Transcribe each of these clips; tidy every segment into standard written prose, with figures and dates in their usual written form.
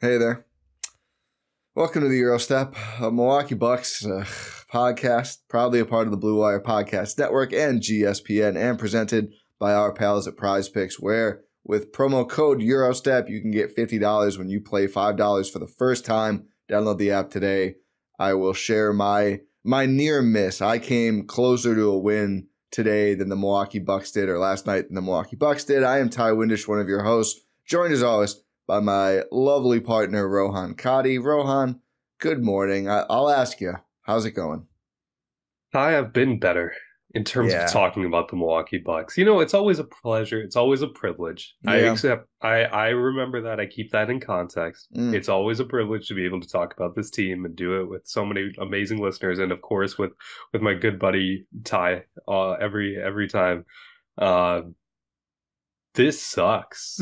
Hey there. Welcome to the Gyro Step, a Milwaukee Bucks podcast, proudly a part of the Blue Wire Podcast Network and GSPN, and presented by our pals at Prize Picks, where with promo code GYROSTEP, you can get $50 when you play $5 for the first time. Download the app today. I will share my near miss. I came closer to a win today than the Milwaukee Bucks did, or last night than the Milwaukee Bucks did. I am Ty Windisch, one of your hosts, joined as always by my lovely partner, Rohan Katti. Rohan, good morning. I'll ask you, how's it going? I have been better in terms of talking about the Milwaukee Bucks. You know, it's always a pleasure. It's always a privilege. Yeah. I remember that. I keep that in context. It's always a privilege to be able to talk about this team and do it with so many amazing listeners. And of course, with my good buddy, Ty, every time. This sucks.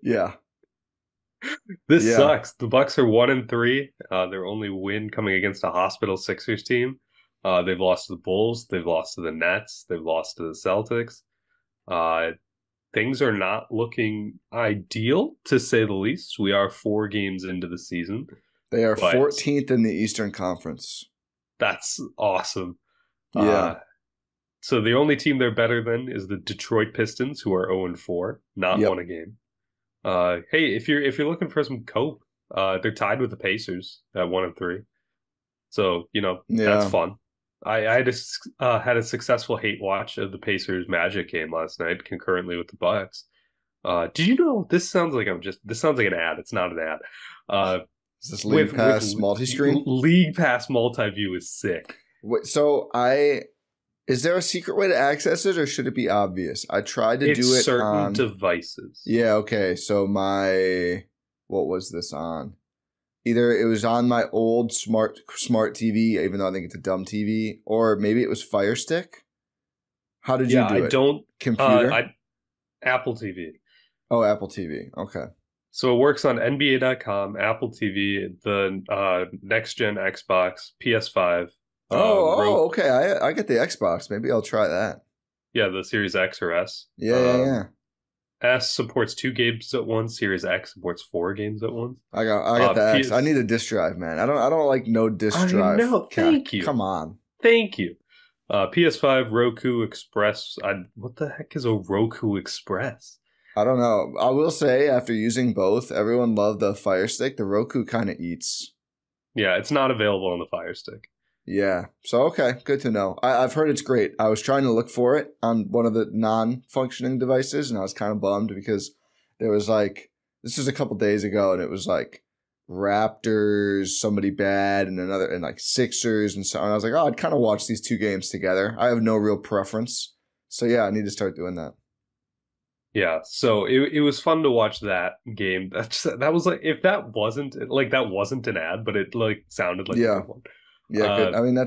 Yeah. This sucks. The Bucks are 1-3. Their only win coming against a hospital Sixers team. They've lost to the Bulls. They've lost to the Nets. They've lost to the Celtics. Things are not looking ideal, to say the least. We are 4 games into the season. They are 14th in the Eastern Conference. That's awesome. Yeah. So the only team they're better than is the Detroit Pistons, who are 0-4, not won a game. Hey, if you're looking for some cope, they're tied with the Pacers at 1-3. So, you know, that's fun. I had a successful hate watch of the Pacers Magic game last night concurrently with the Bucks. Did you know this sounds like an ad. It's not an ad. Is this League Pass multi-stream? League Pass multi-view is sick. So is there a secret way to access it, or should it be obvious? I tried to do it certain on devices. Yeah, okay. So what was this on? Either it was on my old smart TV, even though I think it's a dumb TV, or maybe it was Fire Stick. How did you do it? Computer? Apple TV. Oh, Apple TV. Okay. So it works on NBA.com, Apple TV, the next-gen Xbox, PS5. Okay. I get the Xbox. Maybe I'll try that. Yeah, the Series X or S. Yeah. S supports 2 games at once. Series X supports 4 games at once. I got the X. I need a disk drive, man. I don't like no disk drive. No, thank you. Come on. Thank you. PS5, Roku Express. What the heck is a Roku Express? I don't know. I will say, after using both, everyone loved the Fire Stick. The Roku kind of eats. Yeah, it's not available on the Fire Stick. Yeah. So, okay. Good to know. I've heard it's great. I was trying to look for it on one of the non-functioning devices, and I was kind of bummed because there was this was a couple days ago, and it was Raptors, somebody bad, and Sixers, and so on. I was like, oh, I'd kind of watch these 2 games together. I have no real preference. So, yeah, I need to start doing that. Yeah, so it was fun to watch that game. That was if that wasn't an ad, but it sounded like a good one. Yeah, good. I mean,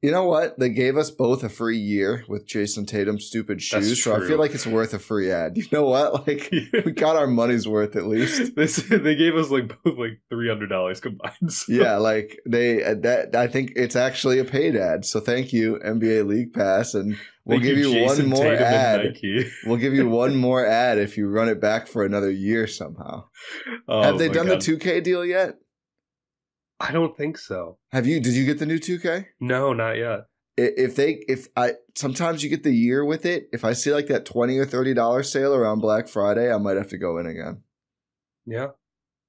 you know what? They gave us both a free year with Jason Tatum's stupid shoes, so I feel like it's worth a free ad. You know what? We got our money's worth at least. They gave us both $300 combined. So. Yeah, I think it's actually a paid ad. So thank you, NBA League Pass, and we'll give you one more ad. We'll give you one more ad if you run it back for another year somehow. Have they done the 2K deal yet? I don't think so. Did you get the new 2K? No, not yet. Sometimes you get the year with it. If I see that $20 or $30 sale around Black Friday, I might have to go in again. Yeah.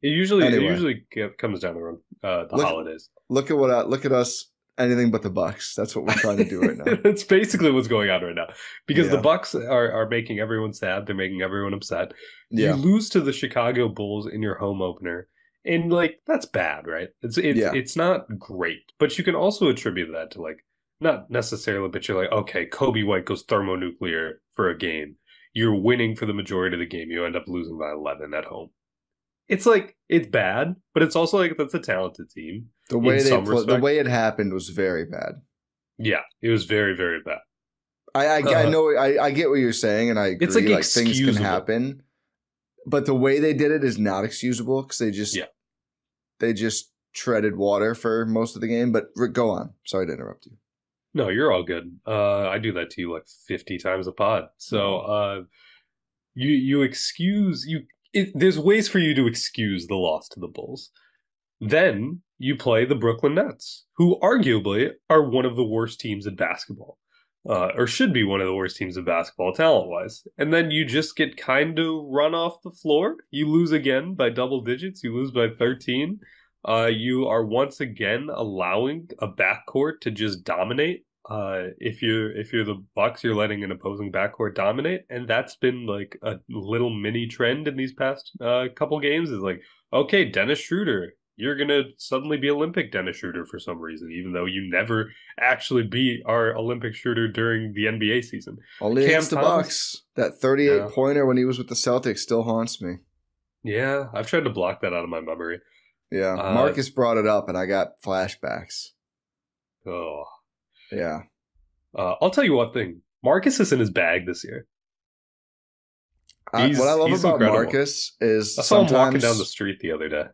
It usually comes down around the holidays. Look at us. Anything but the Bucks. That's what we're trying to do right now. That's basically what's going on right now. Because the Bucks are making everyone sad. They're making everyone upset. Yeah. You lose to the Chicago Bulls in your home opener. And that's bad, right? It's not great, but you can also attribute that to not necessarily, but you're okay, Kobe White goes thermonuclear for a game. You're winning for the majority of the game. You end up losing by 11 at home. It's it's bad, but it's also that's a talented team. The way it happened was very bad. Yeah, it was very, very bad. I know I get what you're saying, and I agree. It's things can happen. But the way they did it is not excusable because they just treaded water for most of the game. But go on. Sorry to interrupt you. No, you're all good. I do that to you 50 times a pod. So you there's ways for you to excuse the loss to the Bulls. Then you play the Brooklyn Nets, who arguably are one of the worst teams in basketball, or should be one of the worst teams in basketball talent-wise. And then you just get kind of run off the floor. You lose again by double digits. You lose by 13. You are once again allowing a backcourt to just dominate. If you're the Bucks, you're letting an opposing backcourt dominate, and that's been like a little mini trend in these past couple games. Is like, okay, Dennis Schroeder, you're gonna suddenly be Olympic Dennis Schroeder for some reason, even though you never actually beat our Olympic Schroeder during the NBA season. Only against the Bucks. That 38-pointer when he was with the Celtics still haunts me. Yeah, I've tried to block that out of my memory. Yeah, Marcus brought it up, and I got flashbacks. Oh. Yeah. I'll tell you one thing. Marcus is in his bag this year. What I love about incredible. Marcus is I saw him walking down the street the other day.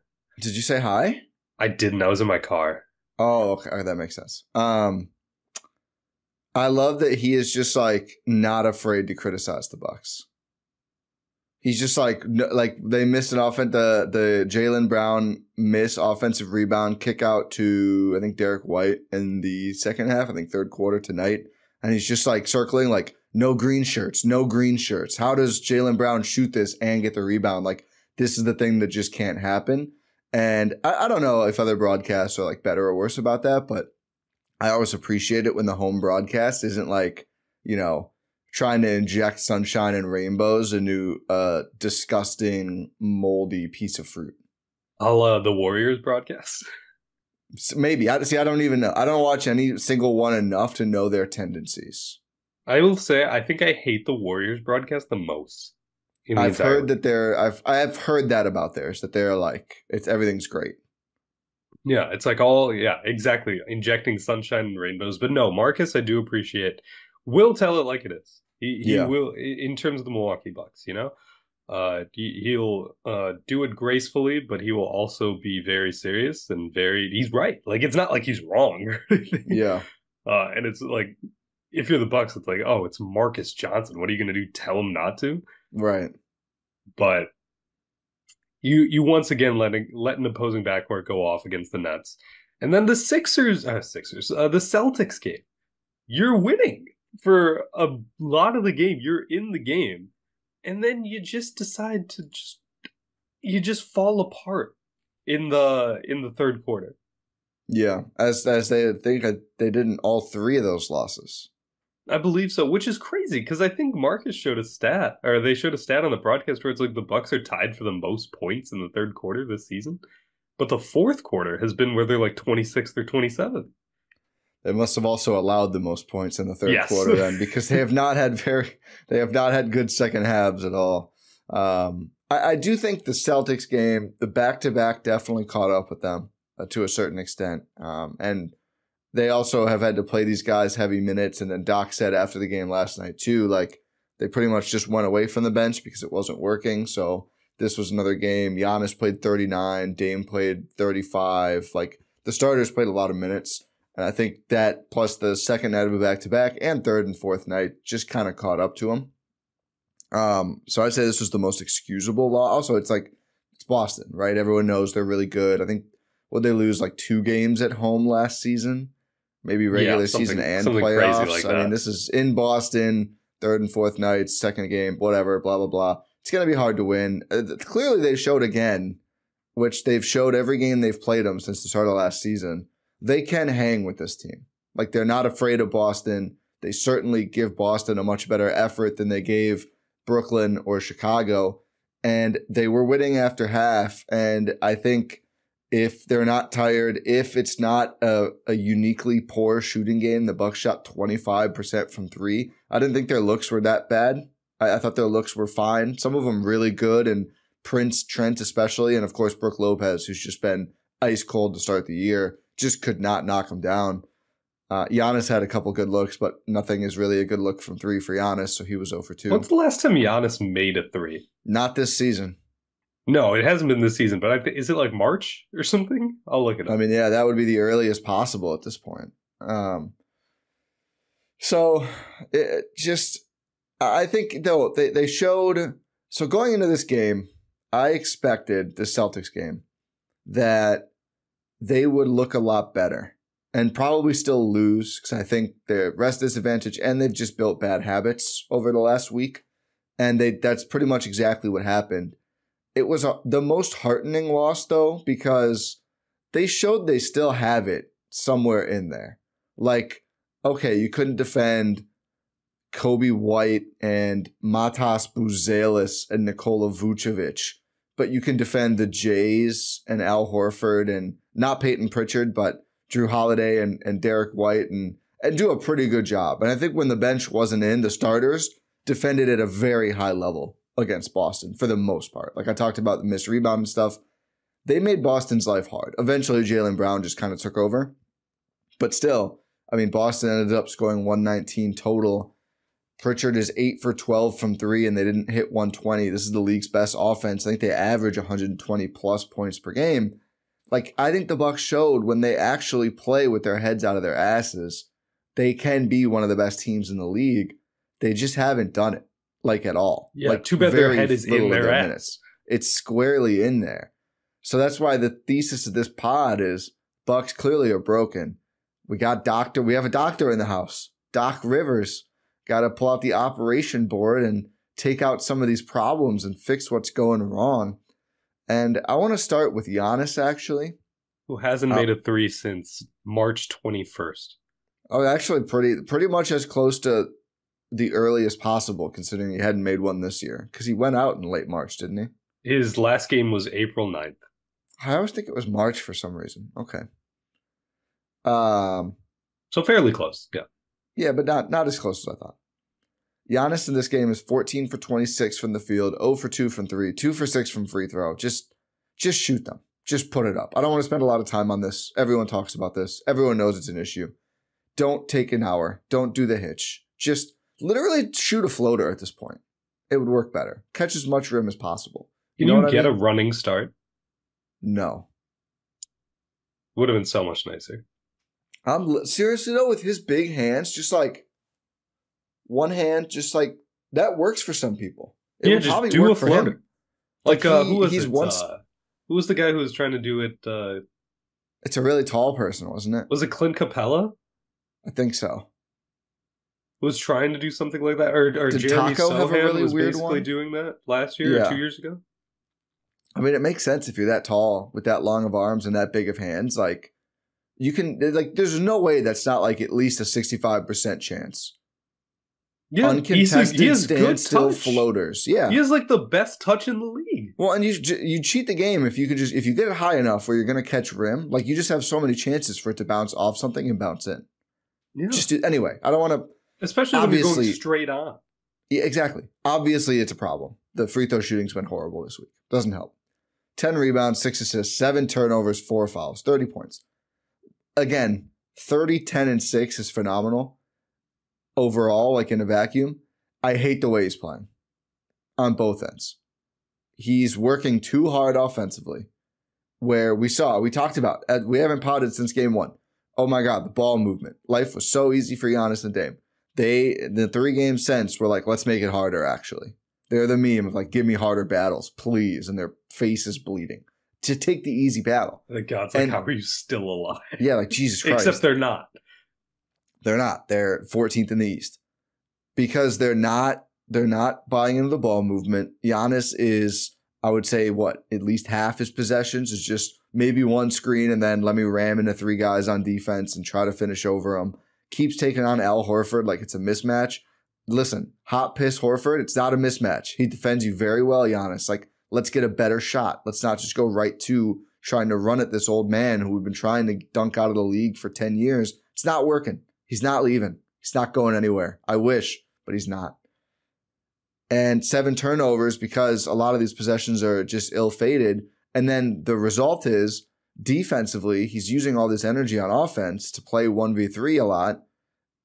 Did you say hi? I didn't. I was in my car. Oh, okay. That makes sense. I love that he is just like not afraid to criticize the Bucks. He's just like they missed an offense. The Jaylen Brown miss offensive rebound kick out to I think Derek White in the second half. I think third quarter tonight, and he's just like circling like no green shirts, no green shirts. How does Jaylen Brown shoot this and get the rebound? Like this is the thing that just can't happen. And I don't know if other broadcasts are like better or worse about that, but I always appreciate it when the home broadcast isn't like trying to inject sunshine and rainbows into a disgusting, moldy piece of fruit. The Warriors broadcast. Maybe. I don't even know. I don't watch any single one enough to know their tendencies. I will say I think I hate the Warriors broadcast the most. I've heard that I've heard that about theirs, that they're like everything's great. Yeah, it's like exactly. Injecting sunshine and rainbows. But no, Marcus, I do appreciate. Will tell it like it is. He will, in terms of the Milwaukee Bucks, he'll do it gracefully, but he will also be very serious and he's right. Like, it's not like he's wrong. Yeah. And it's like, if you're the Bucks, it's like, oh, it's Marcus Johnson. What are you going to do? Tell him not to? Right. But you once again let an opposing backcourt go off against the Nets. And then the the Celtics game. You're winning. For a lot of the game, you're in the game, and then you just decide to just fall apart in the third quarter. Yeah, as they think they did in all three of those losses. I believe so, which is crazy because I think Marcus showed a stat, or they showed a stat on the broadcast where it's like the Bucks are tied for the most points in the third quarter this season, but the fourth quarter has been where they're like 26th or 27th. They must have also allowed the most points in the third quarter then, because they have not had good second halves at all. I do think the Celtics game, the back-to-back definitely caught up with them to a certain extent. And they also have had to play these guys heavy minutes. And then Doc said after the game last night too, like they pretty much just went away from the bench because it wasn't working. So this was another game. Giannis played 39, Dame played 35. Like the starters played a lot of minutes. And I think that plus the second night of a back-to-back and third and fourth night just kind of caught up to him. So I'd say this was the most excusable loss. Also, it's Boston, right? Everyone knows they're really good. I think, would they lose like 2 games at home last season? Maybe regular season and playoffs. Like I mean, this is in Boston, third and fourth nights, second game, whatever, blah, blah, blah. It's going to be hard to win. Clearly, they showed again, which they've showed every game they've played them since the start of last season. They can hang with this team. Like, they're not afraid of Boston. They certainly give Boston a much better effort than they gave Brooklyn or Chicago. And they were winning after half. And I think if they're not tired, if it's not a uniquely poor shooting game, the Bucks shot 25% from 3. I didn't think their looks were that bad. I thought their looks were fine. Some of them really good, and Prince, Trent especially, and of course Brook Lopez, who's just been ice cold to start the year, just could not knock him down. Giannis had a couple good looks, but nothing is really a good look from 3 for Giannis, so he was 0 for 2. When's the last time Giannis made a 3? Not this season. No, it hasn't been this season, but is it like March or something? I'll look it up. I mean, yeah, that would be the earliest possible at this point. I think, though, they showed... So going into this game, I expected the Celtics game that they would look a lot better and probably still lose because I think their rest disadvantage and they've just built bad habits over the last week. And that's pretty much exactly what happened. It was the most heartening loss, though, because they showed they still have it somewhere in there. Like, okay, you couldn't defend Kobe White and Matas Buzelis and Nikola Vucevic, but you can defend the Jays and Al Horford and not Peyton Pritchard, but Drew Holiday and Derek White and do a pretty good job. And I think when the bench wasn't in, the starters defended at a very high level against Boston for the most part. Like I talked about the missed rebound and stuff. They made Boston's life hard. Eventually, Jaylen Brown just kind of took over. But still, I mean, Boston ended up scoring 119 total. Pritchard is 8 for 12 from 3, and they didn't hit 120. This is the league's best offense. I think they average 120 plus points per game. Like, I think the Bucks showed when they actually play with their heads out of their asses, they can be one of the best teams in the league. They just haven't done it, like, at all. Yeah, like, too bad their head is in their ass. Minutes. It's squarely in there. So that's why the thesis of this pod is Bucks clearly are broken. We have a doctor in the house. Doc Rivers. Got to pull out the operation board and take out some of these problems and fix what's going wrong. And I want to start with Giannis, actually. Who hasn't made a three since March 21st. Oh, actually pretty much as close to the earliest possible, considering he hadn't made one this year. Because he went out in late March, didn't he? His last game was April 9th. I always think it was March for some reason. Okay. So fairly close, yeah. Yeah, but not as close as I thought. Giannis in this game is 14 for 26 from the field, 0 for 2 from 3, 2 for 6 from free throw. Just shoot them. Just put it up. I don't want to spend a lot of time on this. Everyone talks about this. Everyone knows it's an issue. Don't take an hour. Don't do the hitch. Just literally shoot a floater at this point. It would work better. Catch as much rim as possible. Can you get a running start? No. Would have been so much nicer. Seriously though, with his big hands, just like one hand, just like that works for some people. It would just do a floater. Like who was it? Once, who was the guy who was trying to do it? It's a really tall person, wasn't it? Was it Clint Capella? I think so. Was trying to do something like that, or Did Jeremy Taco have a Sohan really was weird basically one? doing that last year or 2 years ago. I mean, it makes sense if you're that tall with that long of arms and that big of hands. Like, you can, like, there's no way that's not like at least a 65% chance. Yeah, uncontested he has good standstill touch. Floaters. Yeah, he has like the best touch in the league. Well, and you cheat the game if you get it high enough where you're going to catch rim. Like, you just have so many chances for it to bounce off something and bounce in. Yeah. Anyway, I don't want to. Especially when you're going straight on. Yeah, exactly. Obviously, it's a problem. The free throw shooting's been horrible this week. Doesn't help. 10 rebounds, 6 assists, 7 turnovers, 4 fouls, 30 points. Again, 30, 10, and 6 is phenomenal. Overall, like in a vacuum, I hate the way he's playing on both ends. He's working too hard offensively, where we talked about, we haven't potted since game 1. Oh my God, the ball movement. Life was so easy for Giannis and Dame. The 3 games since were like, let's make it harder, actually. They're the meme of like, give me harder battles, please. And their face is bleeding. To take the easy battle. The God's like, how are you still alive? Yeah, like Jesus Christ. Except they're not. They're not. They're 14th in the East. Because they're not buying into the ball movement. Giannis is, I would say, at least half his possessions is just maybe one screen and then let me ram into 3 guys on defense and try to finish over them. Keeps taking on Al Horford like it's a mismatch. Listen, hot piss Horford, it's not a mismatch. He defends you very well, Giannis. Like, let's get a better shot. Let's not just go right to trying to run at this old man who we've been trying to dunk out of the league for 10 years. It's not working. He's not leaving. He's not going anywhere. I wish, but he's not. And 7 turnovers because a lot of these possessions are just ill-fated. And then the result is, defensively, he's using all this energy on offense to play 1v3 a lot.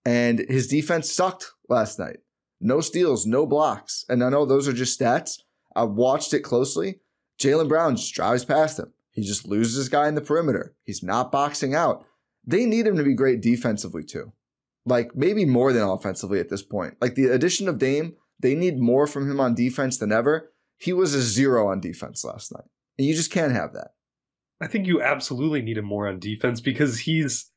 And his defense sucked last night. No steals, no blocks. And I know those are just stats. I watched it closely. Jaylen Brown just drives past him. He just loses his guy in the perimeter. He's not boxing out. They need him to be great defensively too. Like, maybe more than offensively at this point. Like, the addition of Dame, they need more from him on defense than ever. He was a 0 on defense last night. And you just can't have that. I think you absolutely need him more on defense because he's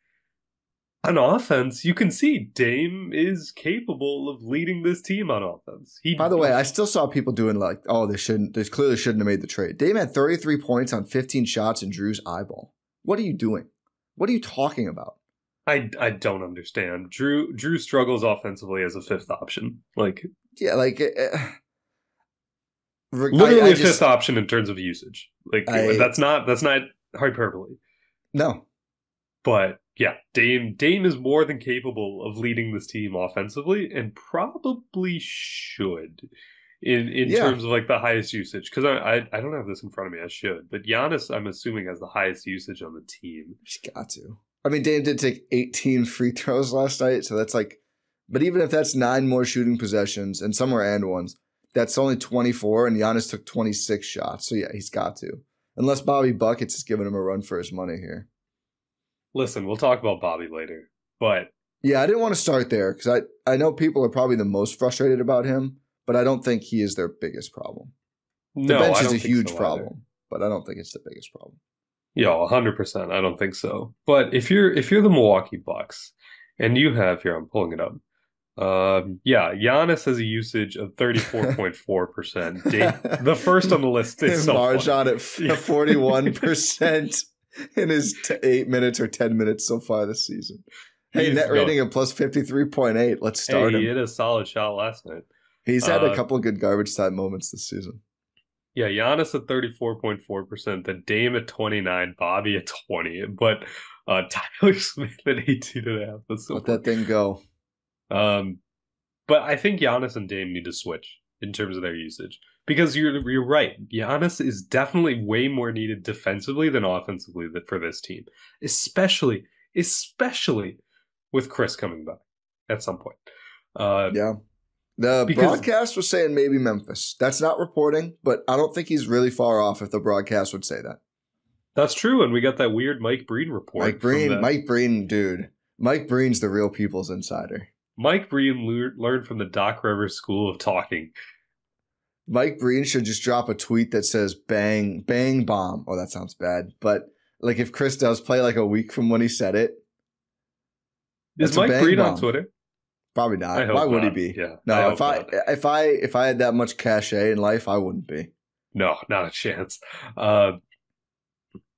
on offense. You can see Dame is capable of leading this team on offense. By the way, I still saw people doing like, oh, they clearly shouldn't have made the trade. Dame had 33 points on 15 shots in Drew's eyeball. What are you doing? What are you talking about? I don't understand. Drew struggles offensively as a fifth option. Literally a fifth option in terms of usage. That's not hyperbole. No. But yeah, Dame is more than capable of leading this team offensively and probably should in terms of like the highest usage. Because I don't have this in front of me. I should. But Giannis, I'm assuming, has the highest usage on the team. He's got to. I mean, Dame did take 18 free throws last night. So that's like, but even if that's 9 more shooting possessions and some were and ones, that's only 24. And Giannis took 26 shots. So yeah, he's got to. Unless Bobby Buckets is giving him a run for his money here. Listen, we'll talk about Bobby later, but... Yeah, I didn't want to start there because I know people are probably the most frustrated about him, but I don't think he is their biggest problem. The bench is a huge problem, but I don't think it's the biggest problem. Yeah, 100%. I don't think so. But if you're the Milwaukee Bucks, and you have here, I'm pulling it up. Giannis has a usage of 34.4%. The first on the list is Marjan at 41%. In his 8 minutes or 10 minutes so far this season. Hey, net rating of plus 53.8. Let's start him. He hit a solid shot last night. He's had a couple of good garbage time moments this season. Yeah, Giannis at 34.4%, then Dame at 29, Bobby at 20, but Tyler Smith at 18.5. That's so Let that thing go. But I think Giannis and Dame need to switch in terms of their usage. Because you're right. Giannis is definitely way more needed defensively than offensively for this team. Especially with Chris coming back at some point. The broadcast was saying maybe Memphis. That's not reporting, but I don't think he's really far off if the broadcast would say that. That's true, and we got that weird Mike Breen report. Mike Breen, dude. Mike Breen's the real people's insider. Mike Breen learned from the Doc Rivers School of Talking. Mike Breen should just drop a tweet that says bang, bang, bomb. Oh, that sounds bad. But like if Chris does play like a week from when he said it. Is Mike Breen on Twitter? Probably not. Why would he be? Yeah. No, if I had that much cachet in life, I wouldn't be. No, not a chance.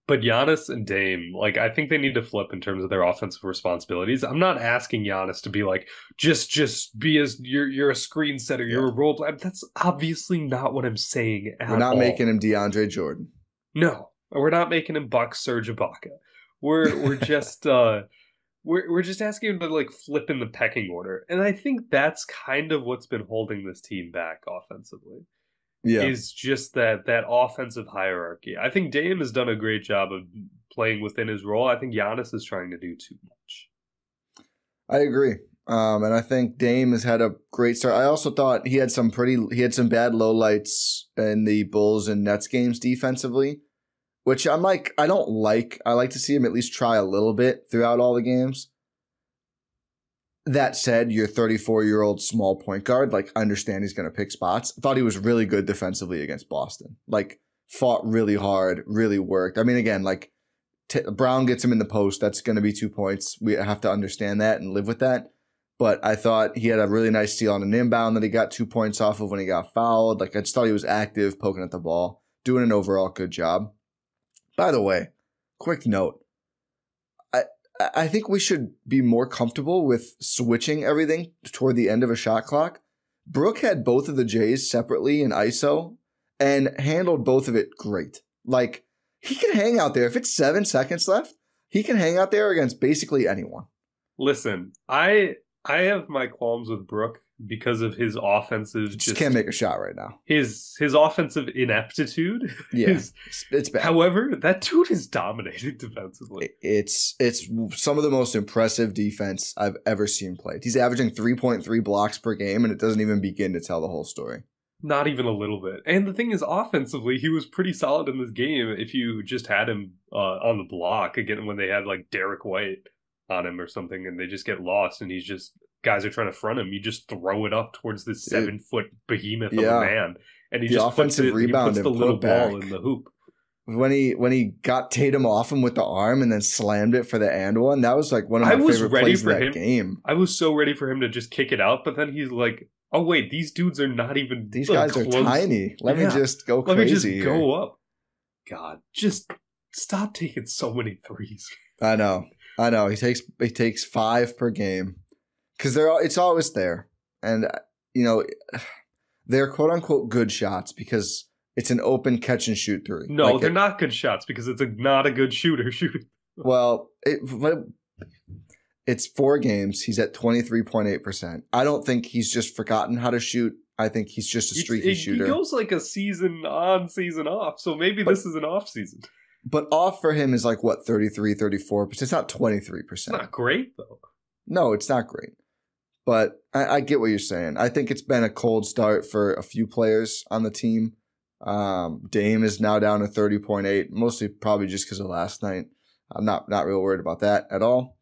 But Giannis and Dame, like, I think they need to flip in terms of their offensive responsibilities. I'm not asking Giannis to be like, just be you're a screen setter, you're a role player. That's obviously not what I'm saying at all. We're not making him DeAndre Jordan. No, we're not making him Bucks Serge Ibaka. We're just we're just asking him to like flip in the pecking order, and I think that's kind of what's been holding this team back offensively. Yeah. Is just that offensive hierarchy. I think Dame has done a great job of playing within his role. I think Giannis is trying to do too much. I agree. And I think Dame has had a great start. I also thought he had some bad lowlights in the Bulls and Nets games defensively, which I like to see him at least try a little bit throughout all the games. That said, your 34-year-old small point guard, like, I understand he's going to pick spots. I thought he was really good defensively against Boston. Like, fought really hard, really worked. I mean, again, like, Brown gets him in the post. That's going to be 2 points. We have to understand that and live with that. But I thought he had a really nice steal on an inbound that he got 2 points off of when he got fouled. Like, I just thought he was active, poking at the ball, doing an overall good job. By the way, quick note. I think we should be more comfortable with switching everything toward the end of a shot clock. Brook had both of the Jays separately in ISO and handled both of it great. Like, he can hang out there. If it's 7 seconds left, he can hang out there against basically anyone. Listen, I have my qualms with Brook because of his offensive. Just can't make a shot right now. His offensive ineptitude. Yeah, it's bad. However, that dude is dominating defensively. It's some of the most impressive defense I've ever seen played. He's averaging 3.3 blocks per game, and it doesn't even begin to tell the whole story. Not even a little bit. And the thing is, offensively, he was pretty solid in this game. If you just had him on the block again when they had like Derek White on him or something, and they just get lost, and he's just. Guys are trying to front him. You just throw it up towards this 7-foot behemoth of a man, and he the just offensive rebound he puts the and little putback. ball in the hoop. When he got Tatum off him with the arm and then slammed it for the and one, that was like one of my favorite plays in that game. I was so ready for him to just kick it out, but then he's like, "Oh wait, these dudes are not even. These guys close. are tiny. Let me just go crazy. Let me just here. go up." God, just stop taking so many threes. I know. He takes 5 per game because it's always there, and they're quote unquote good shots because it's an open catch and shoot three. No, they're not good shots because it's not a good shooter shooting. Well, it's 4 games. He's at 23.8%. I don't think he's just forgotten how to shoot. I think he's just a streaky shooter. He goes like a season on, season off. So maybe this is an off season. But off for him is like, what, 33, 34%? It's not 23%. It's not great, though. No, it's not great. But I get what you're saying. I think it's been a cold start for a few players on the team. Dame is now down to 30.8, mostly probably just because of last night. I'm not real worried about that at all.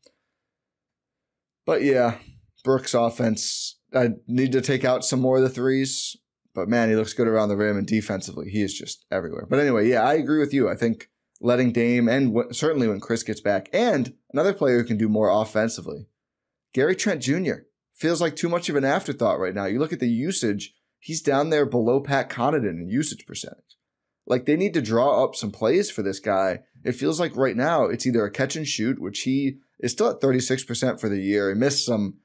But yeah, Brooks' offense, I need to take out some more of the threes. But man, he looks good around the rim, and defensively, he is just everywhere. But anyway, yeah, I agree with you. I think letting Dame, and certainly when Chris gets back, and another player who can do more offensively, Gary Trent Jr. feels like too much of an afterthought right now. You look at the usage, he's down there below Pat Connaughton in usage percentage. Like, they need to draw up some plays for this guy. It feels like right now it's either a catch and shoot, which he is still at 36% for the year. He missed some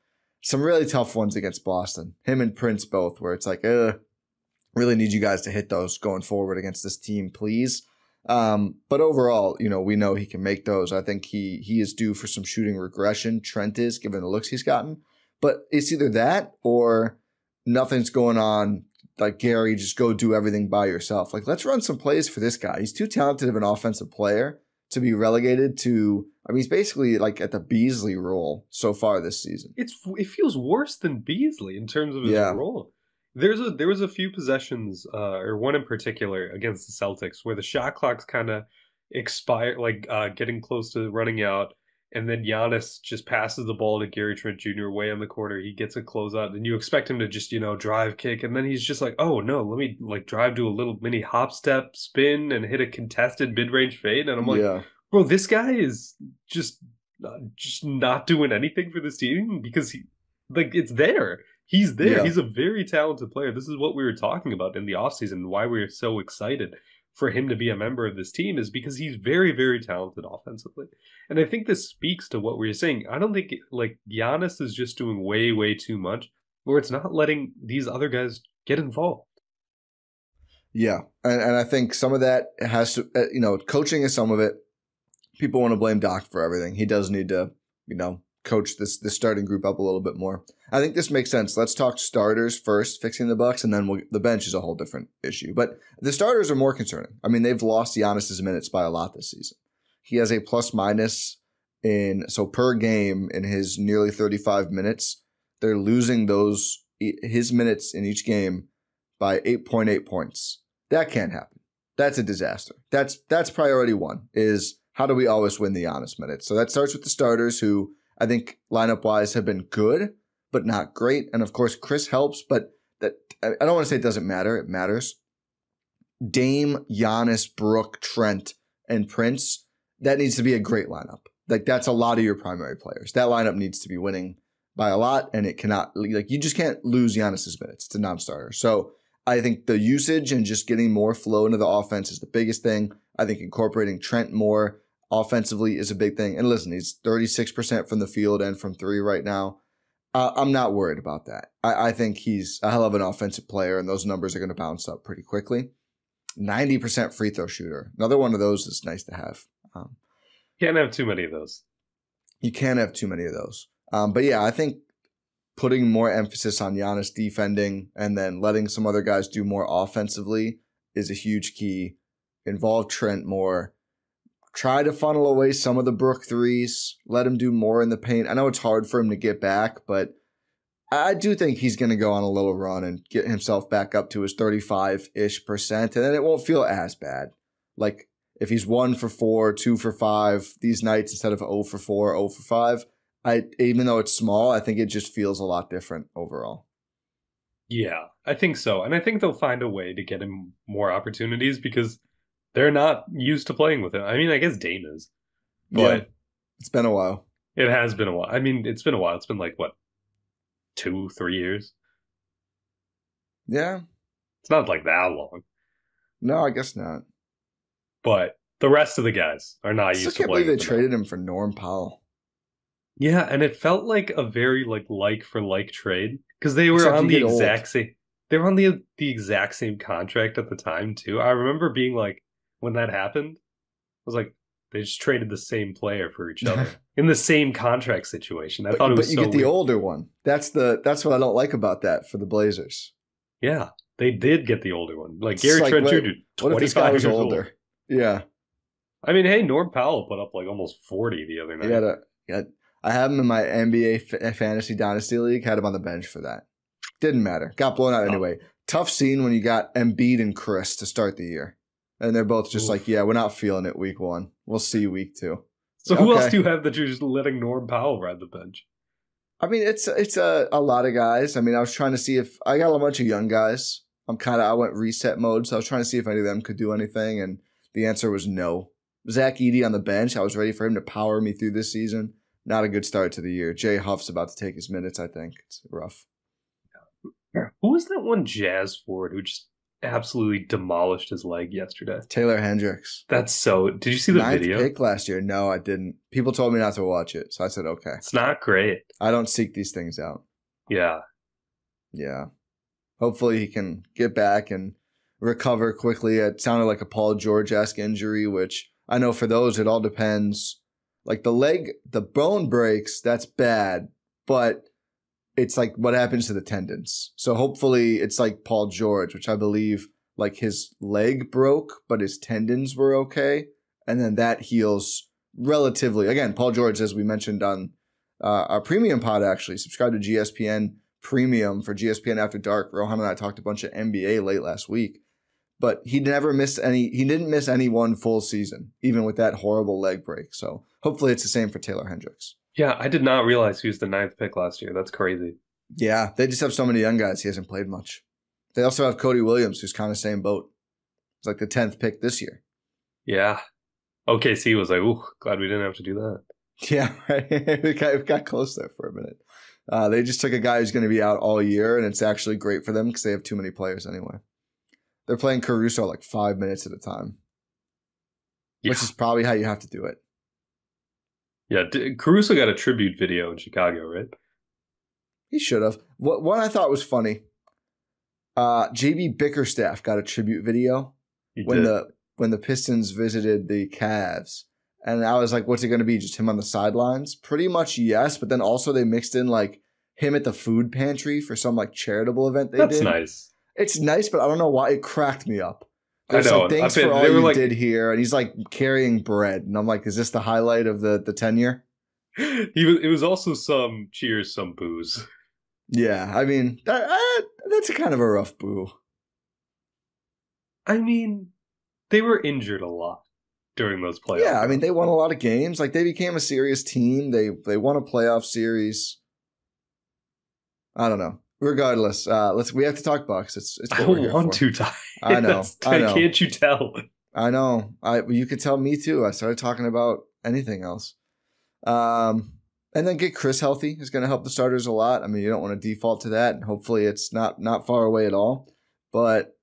really tough ones against Boston. Him and Prince both, where it's like, really need you guys to hit those going forward against this team, please. But overall, we know he can make those. I think he is due for some shooting regression. Trent is, given the looks he's gotten. But it's either that or nothing's going on. Like, Gary, just go do everything by yourself. Like, let's run some plays for this guy. He's too talented of an offensive player to be relegated to, he's basically like at the Beasley role so far this season. It feels worse than Beasley in terms of his role. There was a few possessions, or one in particular against the Celtics, where the shot clock's kind of expired, getting close to running out, and then Giannis just passes the ball to Gary Trent Jr. way on the corner. He gets a closeout, and you expect him to just drive kick, and then he's just like, oh no, let me drive, do a little mini hop step, spin, and hit a contested mid range fade, and I'm like, bro, this guy is just not doing anything for this team because it's there. He's there. Yeah. He's a very talented player. This is what we were talking about in the offseason. Why we were so excited for him to be a member of this team is because he's very, very talented offensively. And I think this speaks to what we were saying. I don't think Giannis is just doing way, way too much, or it's not letting these other guys get involved. Yeah. And I think some of that has to, coaching is some of it. People want to blame Doc for everything. He does need to, coach this starting group up a little bit more. I think this makes sense. Let's talk starters first, fixing the Bucks, and then the bench is a whole different issue. But the starters are more concerning. They've lost Giannis's minutes by a lot this season. He has a plus minus per game in his nearly 35 minutes. They're losing his minutes in each game by 8.8 points. That can't happen. That's a disaster. That's priority one, is how do we always win the Giannis minutes? So that starts with the starters, who I think lineup-wise have been good, but not great. And of course, Chris helps, but I don't want to say it doesn't matter. It matters. Dame, Giannis, Brook, Trent, and Prince, that needs to be a great lineup. That's a lot of your primary players. That lineup needs to be winning by a lot, and it cannot, you just can't lose Giannis's minutes. It's a non-starter. So I think the usage and just getting more flow into the offense is the biggest thing. I think incorporating Trent more offensively is a big thing. And listen, he's 36% from the field and from three right now. I'm not worried about that. I think he's a hell of an offensive player, and those numbers are going to bounce up pretty quickly. 90% free throw shooter. Another one of those is nice to have. Can't have too many of those. You can't have too many of those. But yeah, I think putting more emphasis on Giannis defending and then letting some other guys do more offensively is a huge key. Involve Trent more. Try to funnel away some of the Brook threes. Let him do more in the paint. I know it's hard for him to get back, but I do think he's going to go on a little run and get himself back up to his 35-ish%, and then it won't feel as bad. Like if he's 1 for 4, 2 for 5 these nights instead of 0 for 4, 0 for 5, even though it's small, I think it just feels a lot different overall. Yeah, I think so. And I think they'll find a way to get him more opportunities because they're not used to playing with him. I mean, I guess Dame is, Yeah, but it's been a while. it has been a while. I mean, it's been a while. It's been like, what, 2, 3 years? Yeah, It's not like that long. no, I guess not. But the rest of the guys are I not still used to can't believe playing they with him. traded him for Norm Powell. Yeah, and it felt like a very like for like trade because they were Except on you the get old. exact same they were on the exact same contract at the time too. I remember being like when that happened, I was like they just traded the same player for each other in the same contract situation. I thought it But was you so get the weird. older one. That's what I don't like about that for the Blazers. Yeah, they did get the older one. Like It's Gary like, Trent Jr., what if this guy 25 was years old. older? Yeah. I mean, hey, Norm Powell put up like almost 40 the other night. Yeah, I have him in my NBA fantasy dynasty league. Had him on the bench for that. Didn't matter. Got blown out anyway. Tough scene when you got Embiid and Chris to start the year, and they're both just like, "Yeah, we're not feeling it week 1. We'll see you week 2." So who else do you have that you're just letting Norm Powell ride the bench? I mean, it's a lot of guys. I mean, I was trying to see if I got a bunch of young guys. I went reset mode, so I was trying to see if any of them could do anything, and the answer was no. Zach Edey on the bench. I was ready for him to power me through this season. Not a good start to the year. Jay Huff's about to take his minutes, I think. It's rough. Who was that one Jazz forward who just absolutely demolished his leg yesterday? Taylor Hendricks. That's so. Did you see the 9th video? pick last year. No, I didn't. People told me not to watch it, so I said okay. It's not great. I don't seek these things out. Yeah. Yeah. Hopefully he can get back and recover quickly. It sounded like a Paul George-esque injury, which I know for those, it all depends. Like the bone breaks, that's bad, but it's like what happens to the tendons. So hopefully it's like Paul George, which I believe like his leg broke, but his tendons were okay. And then that heals relatively. Again, Paul George, as we mentioned on our premium pod, actually, subscribe to GSPN Premium for GSPN After Dark. Rohan and I talked a bunch of NBA late last week. But he didn't miss any one full season, even with that horrible leg break. So hopefully it's the same for Taylor Hendricks. Yeah, I did not realize he was the 9th pick last year. That's crazy. Yeah, they just have so many young guys. He hasn't played much. They also have Cody Williams, who's kind of same boat. It's like the 10th pick this year. Yeah. OKC was like, ooh, glad we didn't have to do that. Yeah, right. we got close there for a minute. They just took a guy who's going to be out all year, and it's actually great for them because they have too many players anyway. They're playing Caruso like 5 minutes at a time, which is probably how you have to do it. Yeah, Caruso got a tribute video in Chicago, right? He should have. One I thought was funny. JB Bickerstaff got a tribute video when the Pistons visited the Cavs, and I was like, "What's it going to be? Just him on the sidelines?" Pretty much, yes. But then also they mixed in like him at the food pantry for some like charitable event they did. That's nice. It's nice, but I don't know why it cracked me up. I know. Like, thanks for all you did here, and he's like carrying bread, and I'm like, is this the highlight of the tenure? It was also some cheers, some booze. Yeah, I mean that's kind of a rough boo. I mean, they were injured a lot during those playoffs. Yeah, I mean they won a lot of games. Like they became a serious team. They won a playoff series. I don't know. Regardless, we have to talk Bucks. It's I don't want to, Ty. I know. Can't you tell? I know. You could tell me too. I started talking about anything else. And then get Chris healthy is going to help the starters a lot. I mean, you don't want to default to that, and hopefully it's not far away at all. But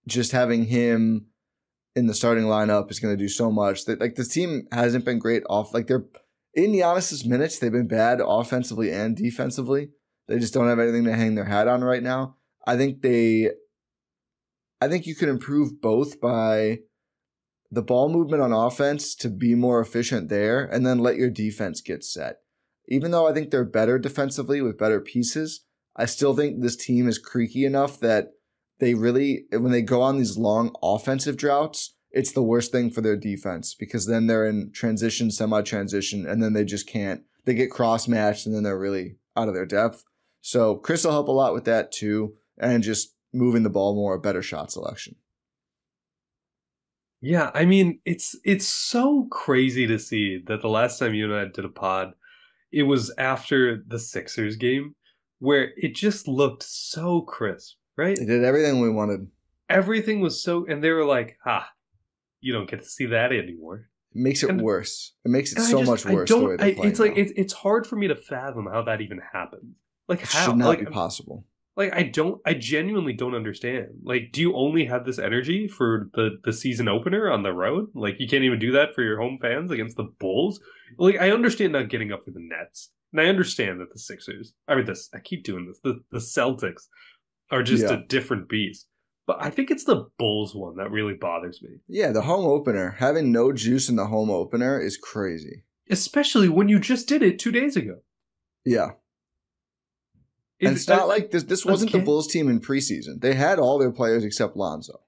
just having him in the starting lineup is going to do so much. That like the team hasn't been great off. Like they're in Giannis's minutes, they've been bad offensively and defensively. They just don't have anything to hang their hat on right now. I think you can improve both by the ball movement on offense to be more efficient there, and then let your defense get set. Even though I think they're better defensively with better pieces, I still think this team is creaky enough that they really, when they go on these long offensive droughts, it's the worst thing for their defense because then they're in transition, semi-transition, and then they just can't. They get cross-matched, and then they're really out of their depth. So Chris will help a lot with that too, and just moving the ball more, a better shot selection. Yeah, I mean, it's so crazy to see that the last time you and I did a pod, it was after the Sixers game where it just looked so crisp, right? They did everything we wanted. Everything was so, and they were like, you don't get to see that anymore. It makes it worse. It makes it so much worse the way they're playing. It's like it's hard for me to fathom how that even happened. Like, it how? should not be possible. Like, I genuinely don't understand. Like, do you only have this energy for the season opener on the road? Like, you can't even do that for your home fans against the Bulls? Like, I understand not getting up for the Nets. And I understand that the Sixers, I keep doing this, the Celtics are just a different beast. But I think it's the Bulls one that really bothers me. Yeah, the home opener. Having no juice in the home opener is crazy. Especially when you just did it 2 days ago. Yeah. And it's not like this wasn't the Bulls team in preseason. They had all their players except Lonzo.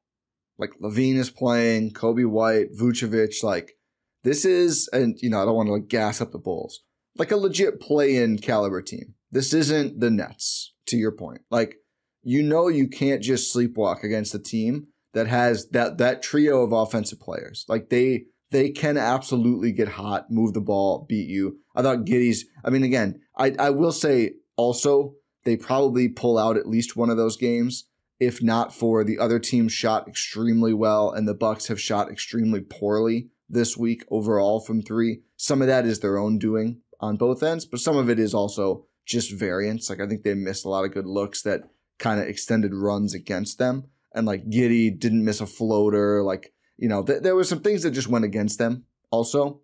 Like, Levine is playing, Kobe White, Vucevic. Like, this is, and I don't want to gas up the Bulls, like a legit play-in caliber team. This isn't the Nets, to your point. Like, you can't just sleepwalk against a team that has that trio of offensive players. Like, they can absolutely get hot, move the ball, beat you. I thought Giddy's, again, I will say also, they probably pull out at least one of those games, if not for the other team shot extremely well and the Bucks have shot extremely poorly this week overall from three. Some of that is their own doing on both ends, but some of it is also just variance. Like, I think they missed a lot of good looks that kind of extended runs against them. And like Giddy didn't miss a floater. Like, there were some things that just went against them also.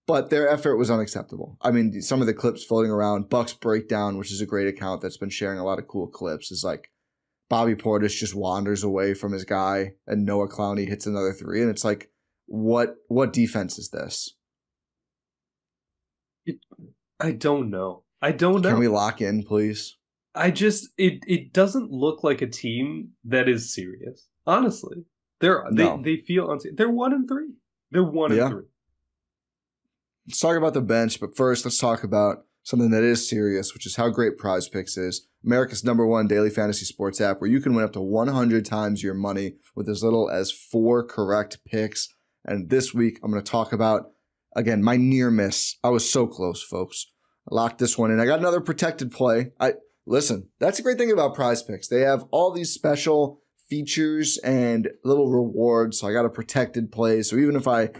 But their effort was unacceptable. Some of the clips floating around, Bucks Breakdown, which is a great account that's been sharing a lot of cool clips, is like Bobby Portis just wanders away from his guy and Noah Clowney hits another three. And it's like, what defense is this? I don't know. Can we lock in, please? It doesn't look like a team that is serious. Honestly. They feel unserious. They're 1-3. They're 1-3. Let's talk about the bench, but first let's talk about something that is serious, which is how great Prize Picks is. America's #1 daily fantasy sports app where you can win up to 100 times your money with as little as 4 correct picks. And this week I'm going to talk about, again, my near miss. I was so close, folks. I locked this one in. I got another protected play. Listen, that's a great thing about Prize Picks. They have all these special features and little rewards. So I got a protected play. So even if I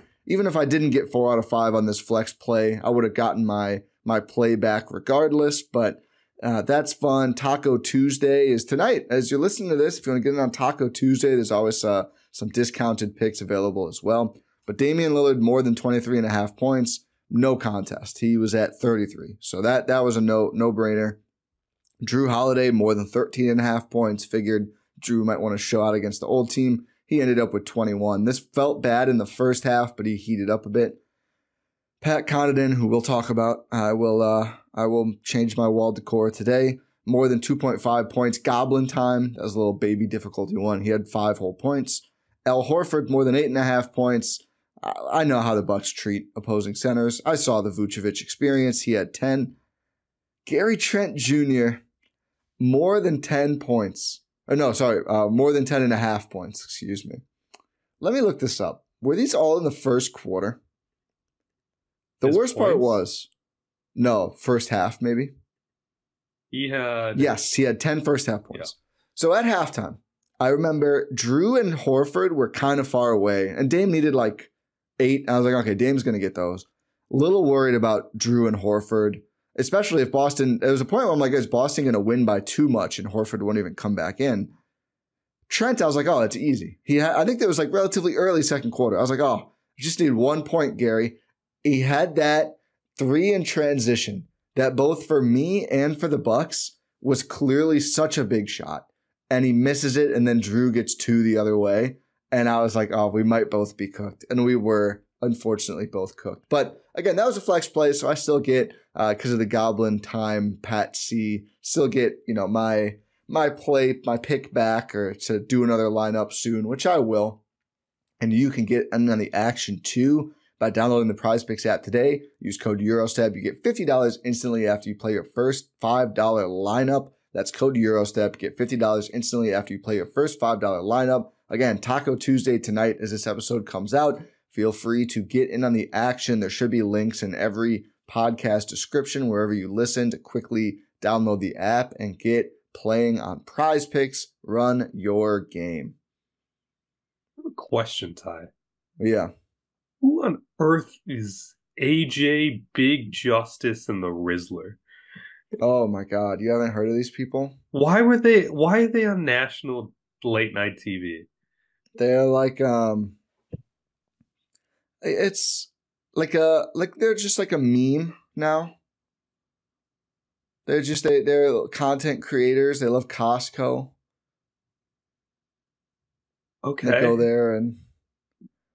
didn't get 4 out of 5 on this flex play, I would have gotten my play back regardless. But that's fun. Taco Tuesday is tonight. As you're listening to this, if you want to get in on Taco Tuesday, there's always some discounted picks available as well. But Damian Lillard, more than 23.5 points, no contest. He was at 33. So that was a no-brainer. Drew Holiday, more than 13.5 points. Figured Drew might want to show out against the old team. He ended up with 21. This felt bad in the first half, but he heated up a bit. Pat Connaughton, who we'll talk about, I will change my wall decor today. More than 2.5 points. Goblin time. That was a little baby difficulty one. He had 5 whole points. Al Horford, more than 8.5 points. I know how the Bucks treat opposing centers. I saw the Vucevic experience. He had 10. Gary Trent Jr., more than 10 points. More than 10.5 points. Excuse me. Let me look this up. Were these all in the first quarter? The worst part was, first half maybe. He had 10 first half points. Yeah. So at halftime, I remember Drew and Horford were kind of far away, and Dame needed like 8. I was like, okay, Dame's going to get those. A little worried about Drew and Horford, especially if Boston, there was a point where I'm like, is Boston going to win by too much and Horford won't even come back in? Trent, I was like, oh, that's easy. I think that was like relatively early second quarter. I was like, oh, you just need 1 point, Gary. He had that 3 in transition that both for me and for the Bucks was clearly such a big shot. And he misses it, and then Drew gets 2 the other way. And I was like, oh, we might both be cooked. And we were, unfortunately, both cooked. But again, that was a flex play, so I still get, because of the Goblin time, Pat C, still get, my pick back, or to do another lineup soon, which I will. And you can get in on the action too by downloading the Prize Picks app today. Use code EuroStep. You get $50 instantly after you play your first $5 lineup. That's code EuroStep. Get $50 instantly after you play your first $5 lineup. Again, Taco Tuesday tonight as this episode comes out. Feel free to get in on the action. There should be links in every podcast description wherever you listen to quickly Download the app and get playing on Prize Picks. Run your game. I have a question, Ty. Yeah. Who on earth is AJ, Big Justice, and the Rizzler? Oh my God. You haven't heard of these people? Why are they on national late night TV? They're like it's like they're just like a meme now. They're content creators. They love Costco. Okay. They go there, and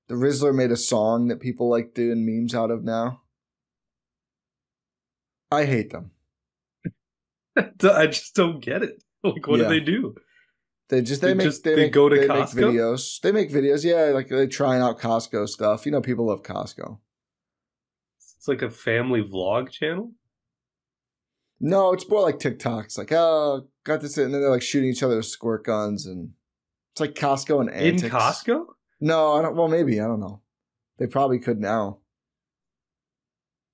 the Rizzler made a song that people like doing memes out of now. I hate them. I just don't get it. Like, what do they do? They go to Costco? Make videos. They make videos, yeah, like they're trying out Costco stuff. You know, people love Costco. It's like a family vlog channel? No, it's more like TikToks. Like, oh, got this, and then they're like shooting each other with squirt guns, and it's like Costco and antics. In Costco? No, I don't. Well, maybe, I don't know. They probably could now.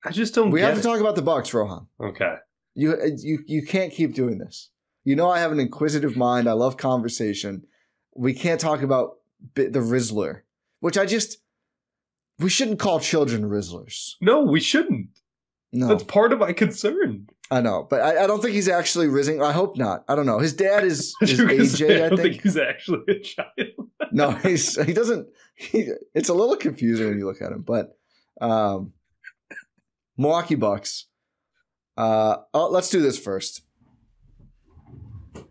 I just don't. We have to talk about the Bucks, Rohan. Okay. You can't keep doing this. You know I have an inquisitive mind. I love conversation. We can't talk about the Rizzler, which we shouldn't call children Rizzlers. No, we shouldn't. No. That's part of my concern. I know, but I don't think he's actually rizzing. I hope not. I don't know. His dad is AJ, I don't think he's actually a child. No, he doesn't. It's a little confusing when you look at him, but Milwaukee Bucks. Let's do this first.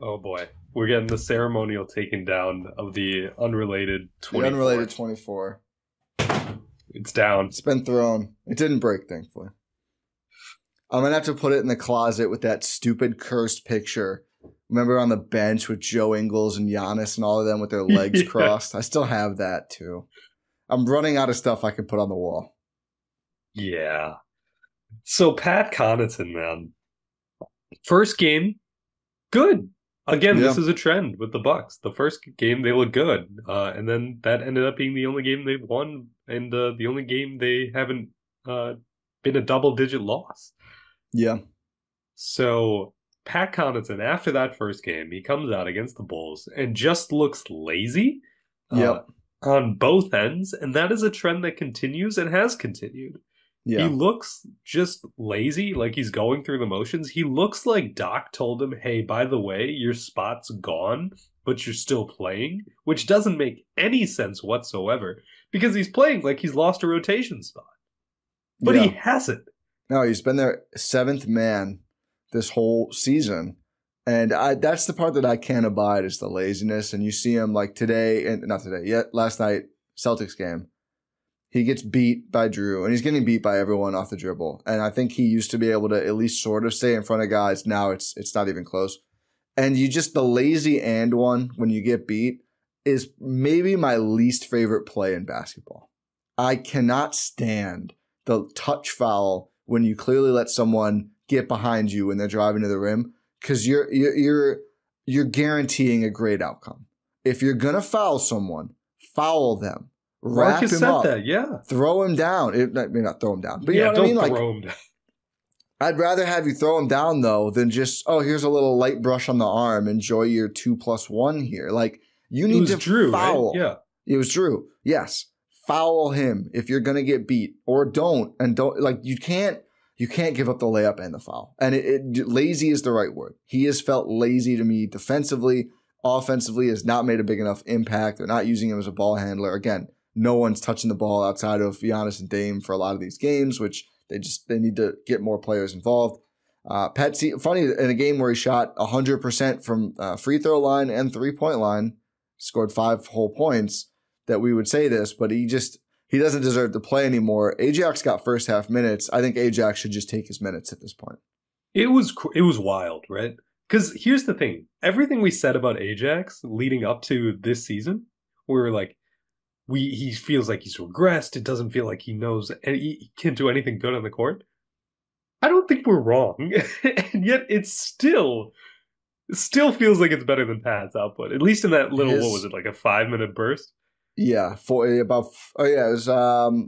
Oh boy, we're getting the ceremonial taken down of the unrelated 24. The unrelated 24. It's down. It's been thrown. It didn't break, thankfully. I'm gonna have to put it in the closet with that stupid cursed picture. Remember on the bench with Joe Ingles and Giannis and all of them with their legs crossed? I still have that too. I'm running out of stuff I can put on the wall. Yeah. So Pat Connaughton, man. First game, good. Again, This is a trend with the Bucks. The first game, they look good. And then that ended up being the only game they've won and the only game they haven't been a double-digit loss. Yeah. So Pat Connaughton, after that first game, he comes out against the Bulls and just looks lazy on both ends. And that is a trend that continues and has continued. Yeah. He looks just lazy, like he's going through the motions. He looks like Doc told him, hey, by the way, your spot's gone, but you're still playing, which doesn't make any sense whatsoever because he's playing like he's lost a rotation spot. But he hasn't. No, he's been their seventh man this whole season. And that's the part that I can't abide is the laziness. And you see him like today, and not today, yet last night, Celtics game. He gets beat by Drew, and he's getting beat by everyone off the dribble. And I think he used to be able to at least sort of stay in front of guys. Now it's not even close. And the lazy and one when you get beat is maybe my least favorite play in basketball. I cannot stand the touch foul when you clearly let someone get behind you when they're driving to the rim, because you're guaranteeing a great outcome. If you're gonna foul someone, foul them. Wrap him up. Throw him down. Maybe not throw him down, but you know what I mean. Like, throw him down. I'd rather have you throw him down though than just here's a little light brush on the arm. Enjoy your 2+1 here. Like you need to foul. Right? Yeah, it was Drew. Yes. Foul him if you're gonna get beat, or don't like you can't give up the layup and the foul. And lazy is the right word. He has felt lazy to me defensively, offensively has not made a big enough impact. They're not using him as a ball handler. Again, no one's touching the ball outside of Giannis and Dame for a lot of these games, which they need to get more players involved. Funny in a game where he shot 100% from free throw line and 3-point line, scored 5 whole points. That we would say this, but he doesn't deserve to play anymore. Ajax got first half minutes. I think Ajax should just take his minutes at this point. It was wild, right? Because here's the thing. Everything we said about Ajax leading up to this season, we were like, he feels like he's regressed. It doesn't feel like he knows and he can't do anything good on the court. I don't think we're wrong. And yet it still feels like it's better than Pat's output. At least in that little, what was it, like a 5-minute burst? Yeah, it was,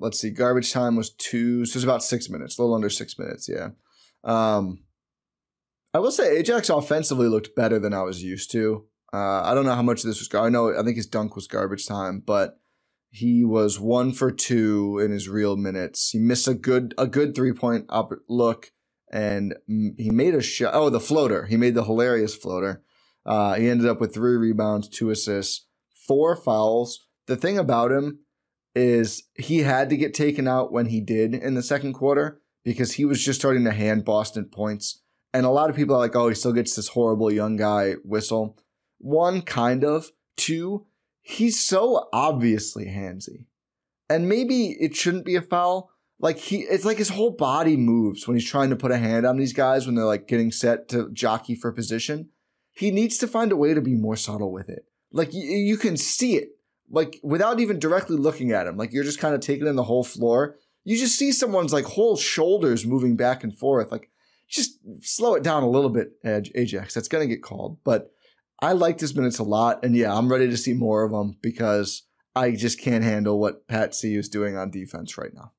let's see, garbage time was 2, so it was about 6 minutes, a little under 6 minutes, yeah. I I will say Ajax offensively looked better than I was used to. I don't know how much of this was. I think his dunk was garbage time, but he was 1 for 2 in his real minutes. He missed a good 3-point up look, and he made a shot. Oh, the floater. He made the hilarious floater. He ended up with 3 rebounds, 2 assists, 4 fouls. The thing about him is he had to get taken out when he did in the second quarter because he was just starting to hand Boston points. And a lot of people are like, oh, he still gets this horrible young guy whistle. 1, kind of. 2, he's so obviously handsy. And maybe it shouldn't be a foul. Like it's like his whole body moves when he's trying to put a hand on these guys when they're like getting set to jockey for position. He needs to find a way to be more subtle with it. Like you can see it, like without even directly looking at him. Like you're just kind of taking in the whole floor. You just see someone's like whole shoulders moving back and forth. Like just slow it down a little bit, Ajax. That's going to get called. But I liked his minutes a lot. And yeah, I'm ready to see more of them because I just can't handle what Pat C is doing on defense right now.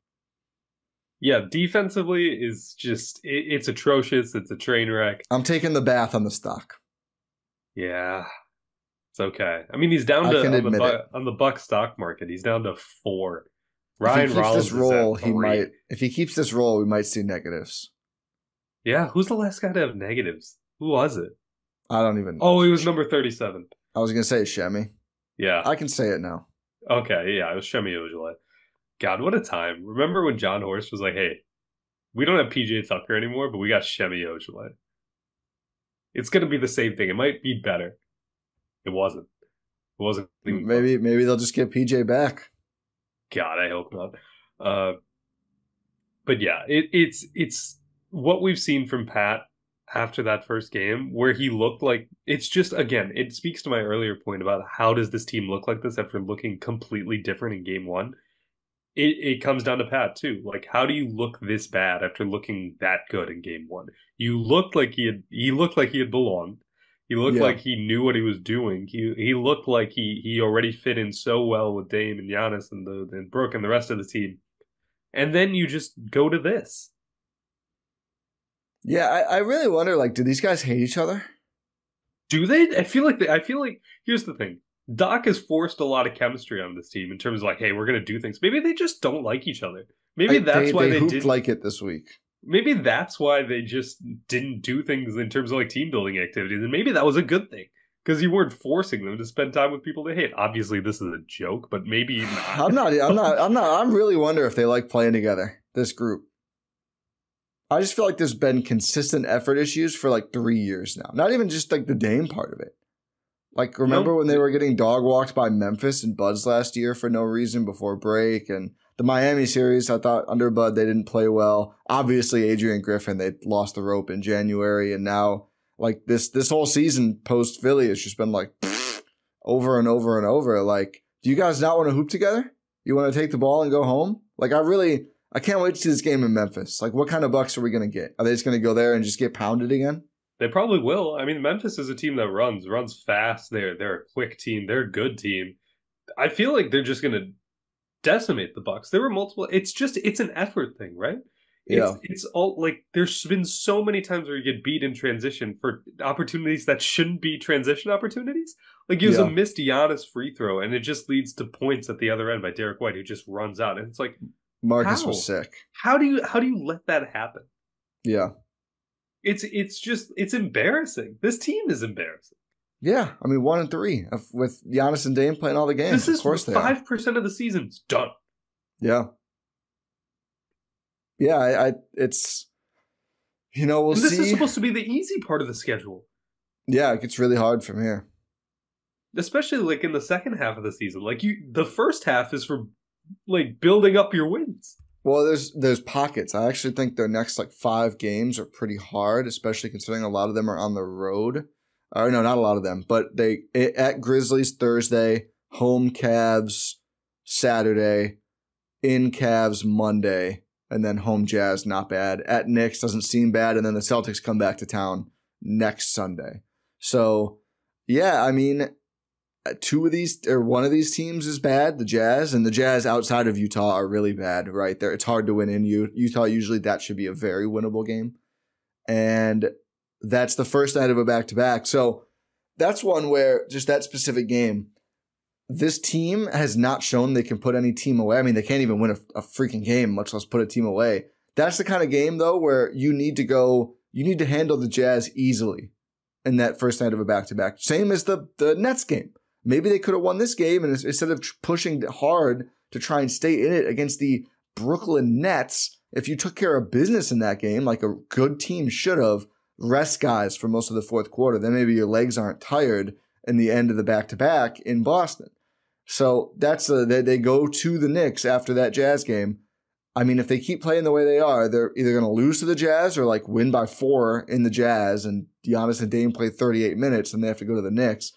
Yeah, defensively is just, it's atrocious. It's a train wreck. I'm taking the bath on the stock. Yeah, it's okay. I mean, he's down to, on the Bucks stock market, he's down to 4. Ryan Rollins if he keeps this roll, we might see negatives. Yeah, who's the last guy to have negatives? Who was it? I don't even know. Oh, he was number 37. I was going to say Shemi. Yeah. I can say it now. Okay, yeah, it was Shemi Ojale. God, what a time. Remember when John Horst was like, hey, we don't have PJ Tucker anymore, but we got Shemi Ojale. It's going to be the same thing. It might be better. It wasn't. It wasn't. Maybe they'll just get PJ back. God, I hope not. But yeah, it's what we've seen from Pat after that first game where he looked like, it's just, again, it speaks to my earlier point about how does this team look like this after looking completely different in game 1. It comes down to Pat too. Like, how do you look this bad after looking that good in game 1? You looked like he looked like he had belonged. He looked like he knew what he was doing. He looked like he already fit in so well with Dame and Giannis and Brooke and the rest of the team. And then you just go to this. Yeah, I really wonder, like, do these guys hate each other? Do they? I feel like here's the thing. Doc has forced a lot of chemistry on this team in terms of like, hey, we're going to do things. Maybe they just don't like each other. Maybe that's why they didn't like it this week. Maybe that's why they just didn't do things in terms of like team building activities. And maybe that was a good thing because you weren't forcing them to spend time with people they hate. Obviously, this is a joke, but maybe not. I'm really wondering if they like playing together, this group. I just feel like there's been consistent effort issues for like 3 years now. Not even just like the Dame part of it. Like, remember when they were getting dog walked by Memphis and Buds last year for no reason before break? And the Miami series, I thought under Bud, they didn't play well. Obviously, Adrian Griffin, they lost the rope in January. And now, like, this whole season post-Philly has just been like over and over and over. Like, do you guys not want to hoop together? You want to take the ball and go home? Like, I can't wait to see this game in Memphis. Like, what kind of Bucks are we going to get? Are they just going to go there and just get pounded again? They probably will. I mean, Memphis is a team that runs fast. They're a quick team. They're a good team. I feel like they're just going to decimate the Bucks. There were multiple. It's an effort thing, right? It's all like there's been so many times where you get beat in transition for opportunities that shouldn't be transition opportunities. Like it was a missed Giannis free throw, and it just leads to points at the other end by Derek White, who just runs out. And it's like Marcus was sick. How do you let that happen? Yeah. It's embarrassing. This team is embarrassing. Yeah, I mean 1-3 with Giannis and Dame playing all the games. This is 5% of the season's done. Yeah, yeah. It's we'll see. This is supposed to be the easy part of the schedule. Yeah, it gets really hard from here, especially like in the second half of the season. Like the first half is for like building up your wins. Well, there's pockets. I actually think their next like 5 games are pretty hard, especially considering a lot of them are on the road. Or no, not a lot of them, but at Grizzlies Thursday, home Cavs Saturday, in Cavs Monday, and then home Jazz, not bad. At Knicks doesn't seem bad, and then the Celtics come back to town next Sunday. So, yeah, I mean, one of these teams is bad, the Jazz, and the Jazz outside of Utah are really bad, right? It's hard to win in Utah. Usually that should be a very winnable game. And That's the first night of a back-to-back. So that's one where just that specific game, this team has not shown they can put any team away. I mean, they can't even win a freaking game, much less put a team away. That's the kind of game, though, where you need to handle the Jazz easily in that first night of a back-to-back. Same as the Nets game. Maybe they could have won this game, and instead of pushing hard to try and stay in it against the Brooklyn Nets, if you took care of business in that game, like a good team should have, rest guys for most of the fourth quarter, then maybe your legs aren't tired in the end of the back-to-back in Boston. So that's they go to the Knicks after that Jazz game. I mean, if they keep playing the way they are, they're either going to lose to the Jazz or like win by 4 in the Jazz, and Giannis and Dame play 38 minutes, and they have to go to the Knicks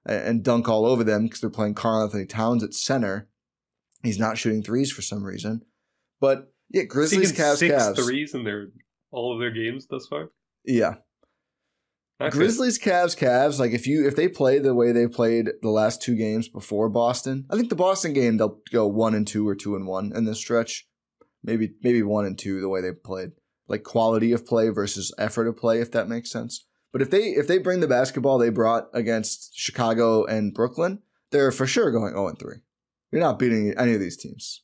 and dunk all over them because they're playing Karl-Anthony Towns at center. He's not shooting threes for some reason. But yeah, Grizzlies, Cavs, 6 threes in all of their games thus far. Yeah. Okay. Grizzlies, Cavs. Like if they play the way they played the last 2 games before Boston, I think the Boston game they'll go 1-2 or 2-1 in this stretch. Maybe 1-2 the way they played. Like quality of play versus effort of play, if that makes sense. But if they bring the basketball they brought against Chicago and Brooklyn, they're for sure going 0-3. You're not beating any of these teams.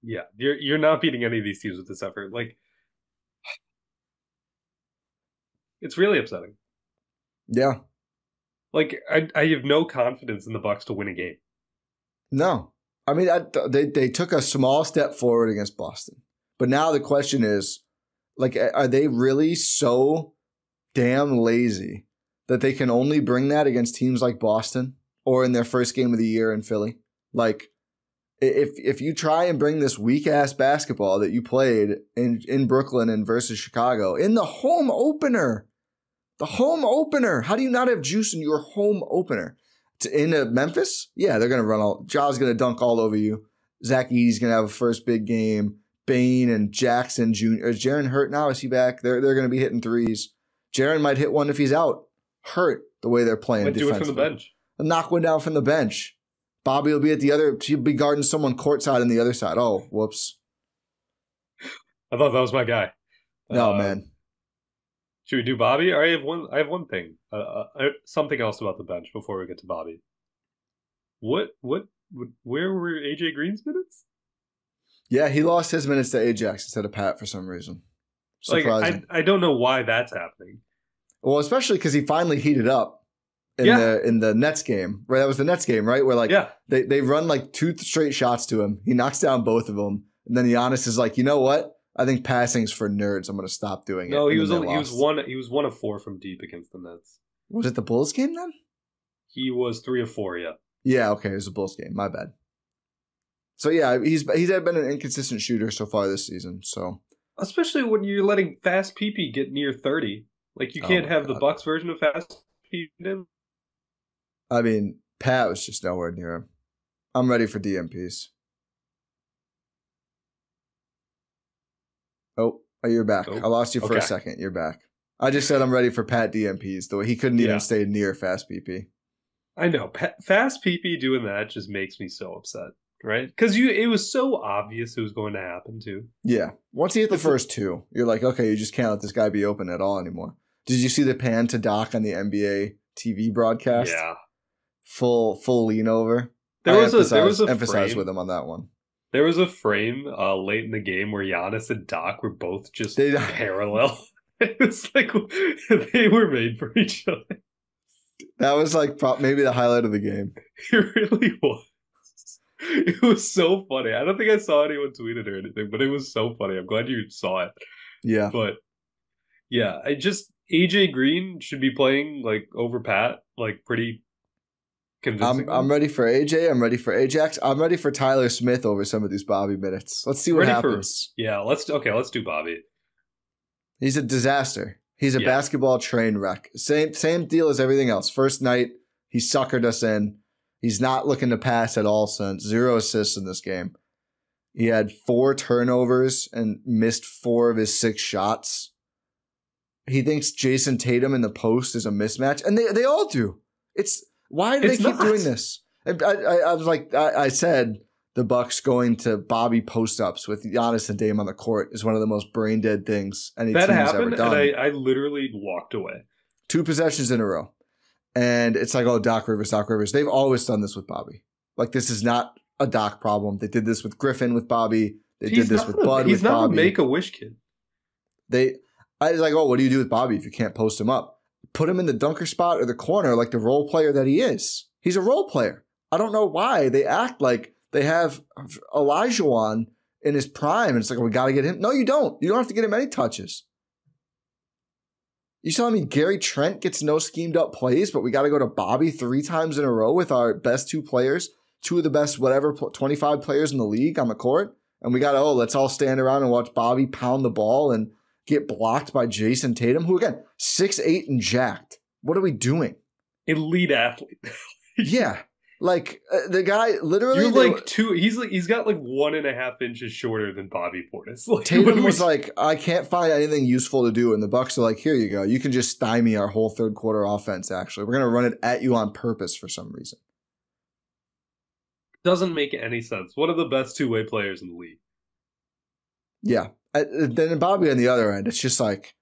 Yeah, you're not beating any of these teams with this effort. Like, it's really upsetting. Yeah. Like, I have no confidence in the Bucks to win a game. No. I mean, they took a small step forward against Boston. But now the question is, like, are they really so damn lazy that they can only bring that against teams like Boston or in their first game of the year in Philly? Like, if you try and bring this weak-ass basketball that you played in Brooklyn and versus Chicago in the home opener, how do you not have juice in your home opener? In Memphis? Yeah, they're going to run all – Ja's going to dunk all over you. Zach Edey's going to have a first big game. Bane and Jackson Jr. Is Jaren hurt now? Is he back? They're going to be hitting threes. Jaren might hit one if he's out. Hurt the way they're playing defensively. Do it from the bench. Knock one down from the bench. Bobby will be at the other – he'll be guarding someone courtside on the other side. Oh, whoops. I thought that was my guy. No, man. Should we do Bobby? I have one thing. Something else about the bench before we get to Bobby. Where were AJ Green's minutes? Yeah, he lost his minutes to Ajax instead of Pat for some reason. Surprising. Like, I don't know why that's happening. Well, especially because he finally heated up in the Nets game. Right, that was the Nets game, right? Where they run like 2 straight shots to him. He knocks down both of them, and then Giannis is like, you know what? I think passing's for nerds. I'm going to stop doing it. No, he was 1 of 4 from deep against the Nets. Was it the Bulls game then? He was 3 of 4. Yeah. Yeah. Okay, it was a Bulls game. My bad. So yeah, he's been an inconsistent shooter so far this season. So especially when you're letting fast PP get near 30, like you can't have the Bucks version of fast PP. I mean, Pat was just nowhere near him. I'm ready for DMPs. Oh, you're back. I lost you for a second. You're back. I just said I'm ready for Pat DMPs, though he couldn't even stay near fast PP. I know. Fast PP doing that just makes me so upset, right? Because it was so obvious it was going to happen, too. Yeah. Once he hit the first 2, you're like, okay, you just can't let this guy be open at all anymore. Did you see the pan to Doc on the NBA TV broadcast? Yeah. Full lean over. There was a emphasize frame with him on that one. There was a frame late in the game where Giannis and Doc were both just parallel. It was like they were made for each other. That was like maybe the highlight of the game. It really was. It was so funny. I don't think I saw anyone tweet it or anything, but it was so funny. I'm glad you saw it. Yeah. But yeah, AJ Green should be playing like over Pat, like pretty convincing. I'm ready for AJ. I'm ready for Ajax. I'm ready for Tyler Smith over some of these Bobby minutes. Let's see what happens. Let's do Bobby. He's a disaster. He's a basketball train wreck. Same deal as everything else. First night, he suckered us in. He's not looking to pass at all since. 0 assists in this game. He had 4 turnovers and missed 4 of his 6 shots. He thinks Jason Tatum in the post is a mismatch, and they all do. Why do they keep doing this? And I was like, I said the Bucks going to Bobby post-ups with Giannis and Dame on the court is one of the most brain-dead things any team's ever done. And I literally walked away. 2 possessions in a row. And it's like, oh, Doc Rivers. They've always done this with Bobby. Like, this is not a Doc problem. They did this with Griffin with Bobby. They did this with Bud with Bobby. He's not a Make-A-Wish kid. I was like, oh, what do you do with Bobby if you can't post him up? Put him in the dunker spot or the corner like the role player that he is. He's a role player. I don't know why they act like they have Olajuwon in his prime. And it's like, we got to get him. No, you don't. You don't have to get him any touches. You telling me Gary Trent gets no schemed up plays, but we got to go to Bobby 3 times in a row with our best 2 players, 2 of the best, 25 players in the league on the court. And we got to, let's all stand around and watch Bobby pound the ball and get blocked by Jason Tatum, who, again, 6'8" and jacked. What are we doing? Elite athlete. Yeah. Like, the guy literally... You're like 2... He's got like 1.5 inches shorter than Bobby Portis. Like, Tatum was like, I can't find anything useful to do. And the Bucks are like, here you go. You can just stymie our whole third quarter offense, actually. We're going to run it at you on purpose for some reason. Doesn't make any sense. One of the best 2-way players in the league. Yeah. Then Bobby on the other end, it's just like,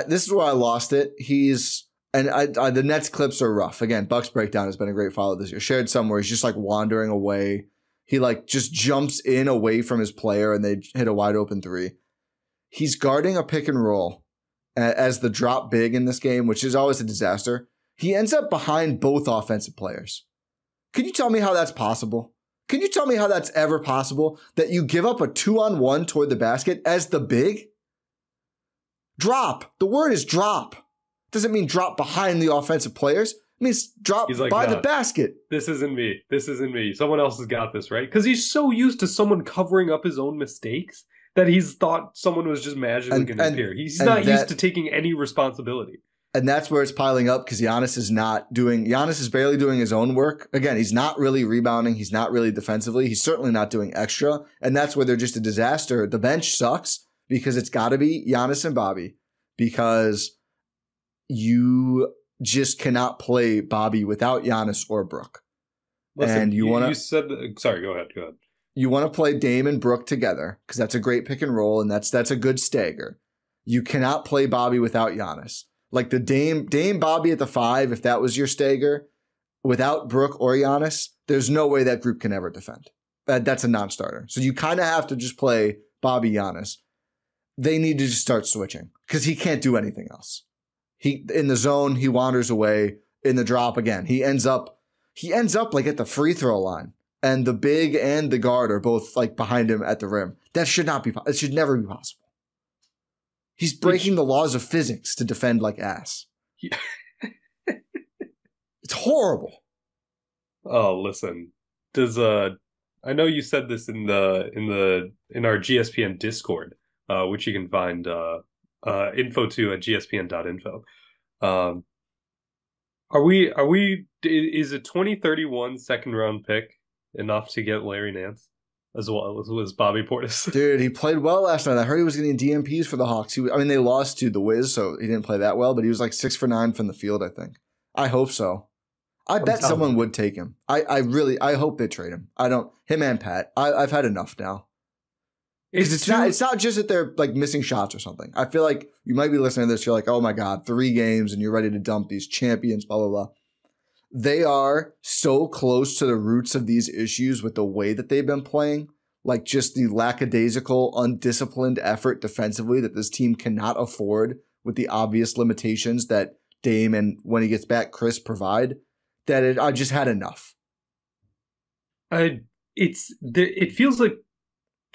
this is where I lost it. The Nets clips are rough. Again, Bucks Breakdown has been a great follow this year. Shared somewhere, he's just like wandering away. He like just jumps in away from his player and they hit a wide open 3. He's guarding a pick and roll as the drop big in this game, which is always a disaster. He ends up behind both offensive players. Can you tell me how that's possible? Can you tell me how that's ever possible that you give up a 2-on-1 toward the basket as the big? Drop. The word is drop. Doesn't mean drop behind the offensive players. It means drop by the basket. This isn't me. This isn't me. Someone else has got this, right? Because he's so used to someone covering up his own mistakes that he's thought someone was just magically going to appear. He's not used to taking any responsibility. And that's where it's piling up because Giannis is barely doing his own work. Again, he's not really rebounding. He's not really defensively. He's certainly not doing extra. And that's where they're just a disaster. The bench sucks because it's got to be Giannis and Bobby because you just cannot play Bobby without Giannis or Brook. Listen, and you said, sorry, go ahead. You want to play Dame and Brook together because that's a great pick and roll and that's a good stagger. You cannot play Bobby without Giannis. Like the Dame Bobby at the 5, if that was your stagger, without Brook or Giannis, there's no way that group can ever defend. That's a non-starter. So you kind of have to just play Bobby Giannis. They need to just start switching because he can't do anything else. In the zone, he wanders away. In the drop again, he ends up like at the free throw line, and the big and the guard are both like behind him at the rim. That should not be. It should never be possible. He's breaking the laws of physics to defend like ass. Yeah. It's horrible. Oh, listen. I know you said this in our GSPN Discord, which you can find info to at gspn.info. Is a 2031 second round pick enough to get Larry Nance as well as Bobby Portis? Dude, he played well last night. I heard he was getting DMPs for the Hawks. They lost to the Wiz, so he didn't play that well, but he was like 6 for 9 from the field, I think. I hope so. I bet someone would take him. I hope they trade him. Him and Pat. I've had enough now. It's not just that they're like missing shots or something. I feel like you might be listening to this. You're like, oh my God, 3 games and you're ready to dump these champions, blah, blah, blah. They are so close to the roots of these issues with the way that they've been playing, like just the lackadaisical, undisciplined effort defensively that this team cannot afford with the obvious limitations that Dame and when he gets back, Chris provide, that I just had enough. It feels like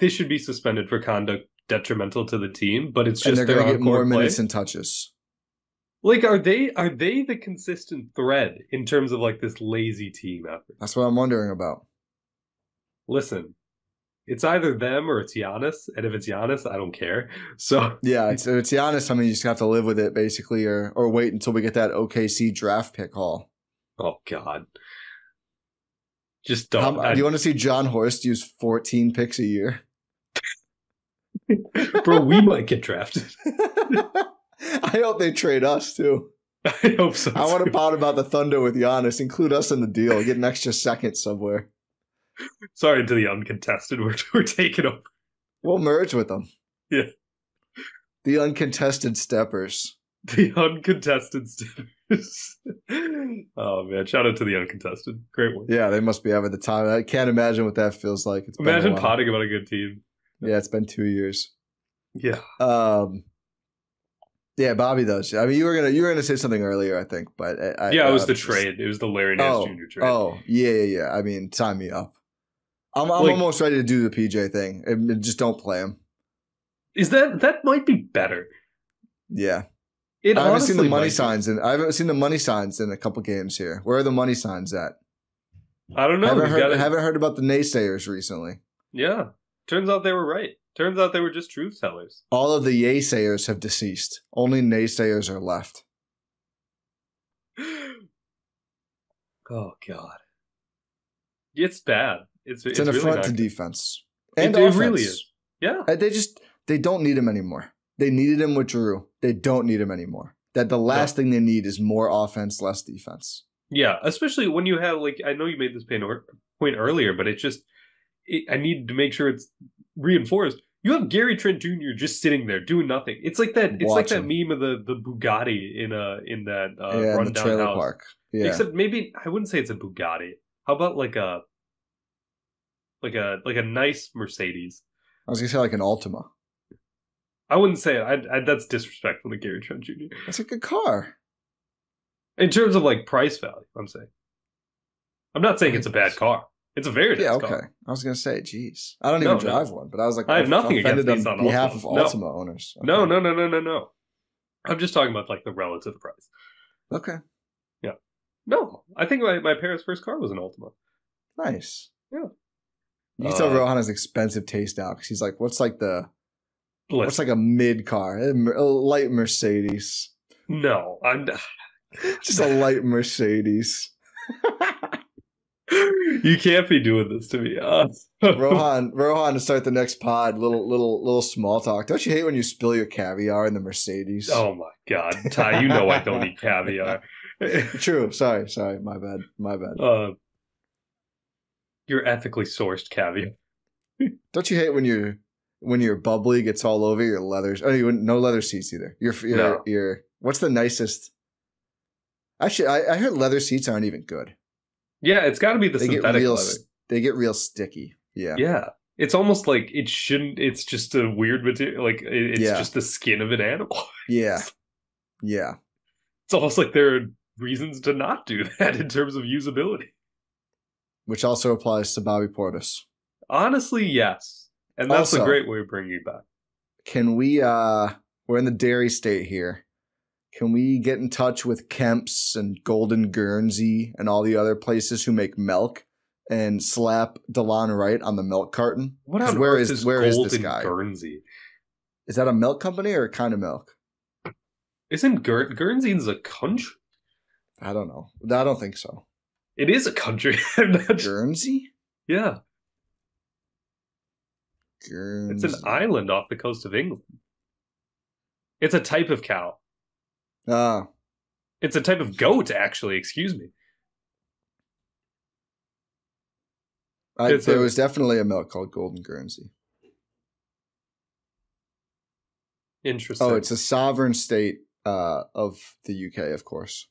they should be suspended for conduct detrimental to the team, but it's just and they're going to get more minutes and touches. Like, are they the consistent thread in terms of like this lazy team effort? That's what I'm wondering about. Listen, it's either them or it's Giannis, and if it's Giannis, I don't care. So yeah, it's Giannis. You just have to live with it basically, or wait until we get that OKC draft pick haul. Oh God. Just don't. Do you want to see John Horst use 14 picks a year? Bro, we might get drafted. I hope they trade us too. I hope so. I want to pout about the Thunder with Giannis. Include us in the deal. Get an extra second somewhere. Sorry to the uncontested. We're taking over. We'll merge with them. Yeah. The uncontested steppers. The uncontested steppers. Oh man, shout out to the uncontested. Great one. Yeah, they must be having the time. I can't imagine what that feels like. Imagine potting about a good team. Yeah, it's been 2 years. Yeah. Yeah, Bobby does. I mean, you were gonna say something earlier, I think, but it was the trade. It was the Larry Nance Jr. trade. Oh, yeah. I mean, sign me up. I'm almost ready to do the PJ thing and just don't play him. Is that might be better? Yeah. I haven't seen the money signs in a couple games here. Where are the money signs at? I don't know. Haven't heard about the naysayers recently. Yeah. Turns out they were right. Turns out they were just truth tellers. All of the yaysayers have deceased. Only naysayers are left. Oh God. It's bad. It's an really affront to defense. And it offense. really is. Yeah. They don't need him anymore. They needed him with Drew. They don't need him anymore. That the last thing they need is more offense, less defense. Yeah, especially when you have, like, I know you made this point earlier, but I need to make sure it's reinforced. You have Gary Trent Jr. just sitting there doing nothing. It's like that. It's like that meme of the Bugatti in that rundown in the trailer house. park. Yeah. Except maybe I wouldn't say it's a Bugatti. How about like a nice Mercedes? I was gonna say like an Altima. I wouldn't say it. That's disrespectful to Gary Trent Jr. That's a good car. In terms of like price value, I'm saying. I'm not saying it's a bad car. It's a very nice car. I was gonna say, geez, I don't even drive one, but I was like, I have nothing against these on behalf of Altima owners. Okay. No. I'm just talking about like the relative price. Okay. Yeah. No, I think my parents' first car was an Altima. Nice. Yeah. You can tell Rohan has expensive taste now because he's like, what's like a mid car, a light Mercedes? No, I'm just a light Mercedes. You can't be doing this to me. Rohan, to start the next pod, little small talk. Don't you hate when you spill your caviar in the Mercedes? Oh my God, Ty, you know I don't eat caviar. True. Sorry. My bad. Your ethically sourced caviar. Don't you hate when your bubbly gets all over your leathers? Oh, no leather seats either. Your what's the nicest? Actually, I heard leather seats aren't even good. Yeah, it's got to be the synthetic leather. They get real sticky. Yeah. Yeah. It's almost like it shouldn't. It's just a weird material. Like it's just the skin of an animal. Yeah. It's almost like there are reasons to not do that in terms of usability. Which also applies to Bobby Portis. Honestly, yes. And that's a great way of bringing it back. Can we, we're in the dairy state here. Can we get in touch with Kemp's and Golden Guernsey and all the other places who make milk and slap DeLon Wright on the milk carton? Where is this guy? Guernsey? Is that a milk company or a kind of milk? Isn't Guernsey's a country? I don't know. I don't think so. It is a country. Guernsey? Yeah. Guernsey. It's an island off the coast of England. It's a type of cow. It's a type of goat, actually. Excuse me. There was definitely a milk called Golden Guernsey. Interesting. Oh, it's a sovereign state of the UK, of course.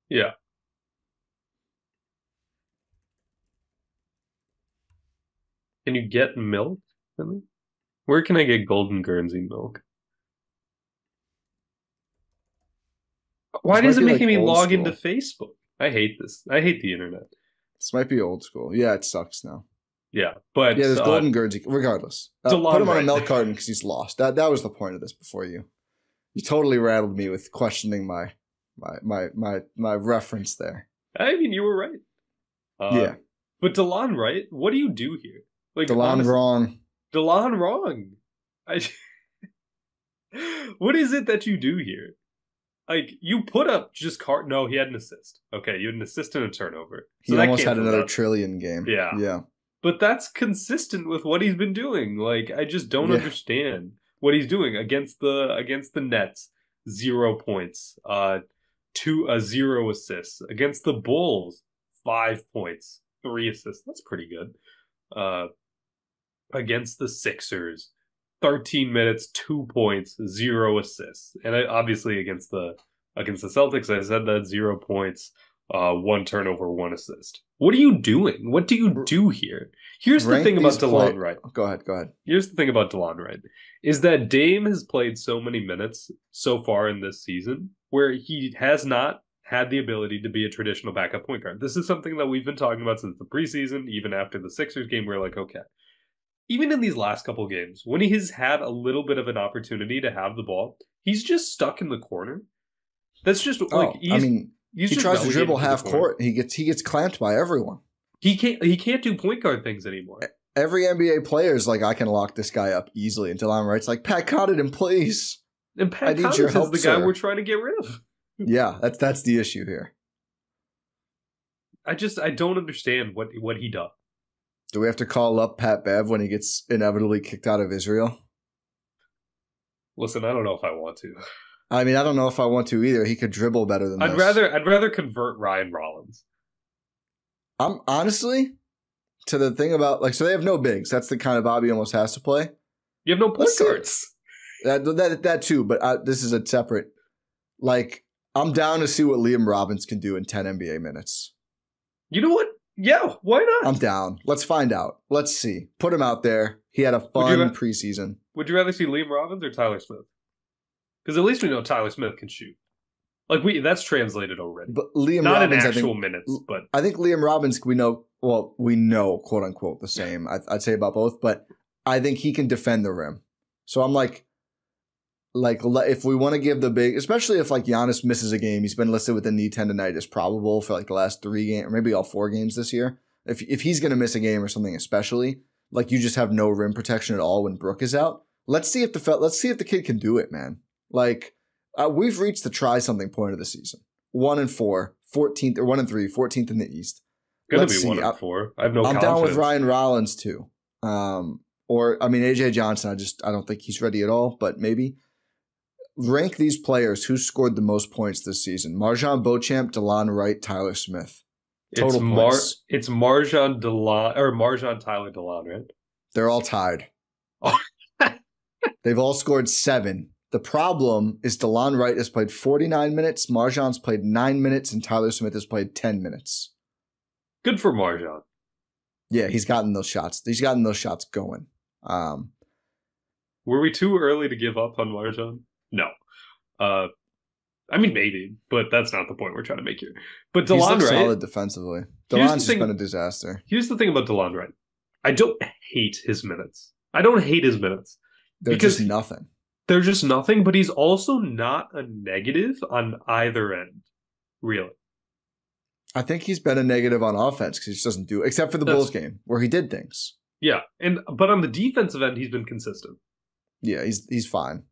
Yeah. Can you get milk? Really? Where can I get Golden Guernsey milk? Why does it make me log into Facebook? I hate this. I hate the internet. This might be old school. Yeah, it sucks now. Yeah, but there's Golden Guernsey. Regardless, put him on a milk carton because he's lost. That was the point of this. Before you totally rattled me with questioning my reference there. I mean, you were right. Yeah, but DeLon Wright, what do you do here? Like DeLon wrong. DeLon wrong. What is it that you do here? Like, you put up just no, he had an assist. Okay, you had an assist and a turnover. So he almost had another trillion game. Yeah. But that's consistent with what he's been doing. Like, I just don't understand what he's doing against the Nets. 0 points. 0 assists. Against the Bulls, 5 points. 3 assists. That's pretty good. uh, against the Sixers. 13 minutes, 2 points, 0 assists. And obviously against the Celtics, I said that 0 points, 1 turnover, 1 assist. What are you doing? What do you do here? Here's the thing about DeLon Wright. Go ahead. Here's the thing about DeLon Wright is that Dame has played so many minutes so far in this season where he has not had the ability to be a traditional backup point guard. This is something that we've been talking about since the preseason, even after the Sixers game. We're like, okay. Even in these last couple games, when he has had a little bit of an opportunity to have the ball, he's just stuck in the corner. That's just he tries to dribble half court. He gets clamped by everyone. He can't do point guard things anymore. Every NBA player is like, I can lock this guy up easily. And DeLon Wright's like, Pat Connaughton, please. And Pat Connaughton is the guy we're trying to get rid of. Yeah, that's the issue here. I don't understand what he does. Do we have to call up Pat Bev when he gets inevitably kicked out of Israel? Listen, I don't know if I want to. I mean, I don't know if I want to either. He could dribble better than I'd rather convert Ryan Rollins. I'm honestly to the thing about so they have no bigs. That's the kind of Bobby almost has to play. You have no point guards. That too, but this is a separate. I'm down to see what Liam Robbins can do in 10 NBA minutes. You know what? Yeah, why not? I'm down. Let's find out. Let's see. Put him out there. He had a fun preseason. Would you rather see Liam Robbins or Tyler Smith? Because at least we know Tyler Smith can shoot. That's translated already. But Liam not Robbins, in actual minutes, but I think Liam Robbins, we know, quote unquote, the same. I'd say about both, but I think he can defend the rim. So I'm if we want to give the big, especially if Giannis misses a game, he's been listed with a knee tendonitis probable for the last 3 games, or maybe all 4 games this year. If he's going to miss a game or something, especially you just have no rim protection at all when Brook is out. Let's see if the kid can do it, man. We've reached the try something point of the season. 1-4, 14th or 1-3, 14th in the East. Gonna be 1-4. I have no. I'm down with Ryan Rollins too. AJ Johnson. I don't think he's ready at all, but maybe. Rank these players who scored the most points this season. MarJon Beauchamp, DeLon Wright, Tyler Smith. Total points. It's MarJon Tyler DeLon, right? They're all tied. Oh. They've all scored 7. The problem is DeLon Wright has played 49 minutes, MarJon's played 9 minutes, and Tyler Smith has played 10 minutes. Good for MarJon. Yeah, he's gotten those shots. He's gotten those shots going. Were we too early to give up on MarJon? No. Maybe, but that's not the point we're trying to make here. But DeLon Wright, solid defensively. DeLon's just been a disaster. Here's the thing about DeLon Wright. I don't hate his minutes. They're just nothing. They're just nothing, but he's also not a negative on either end, really. I think he's been a negative on offense because he just doesn't do, except for the Bulls game where he did things. Yeah, but on the defensive end, he's been consistent. Yeah, he's fine.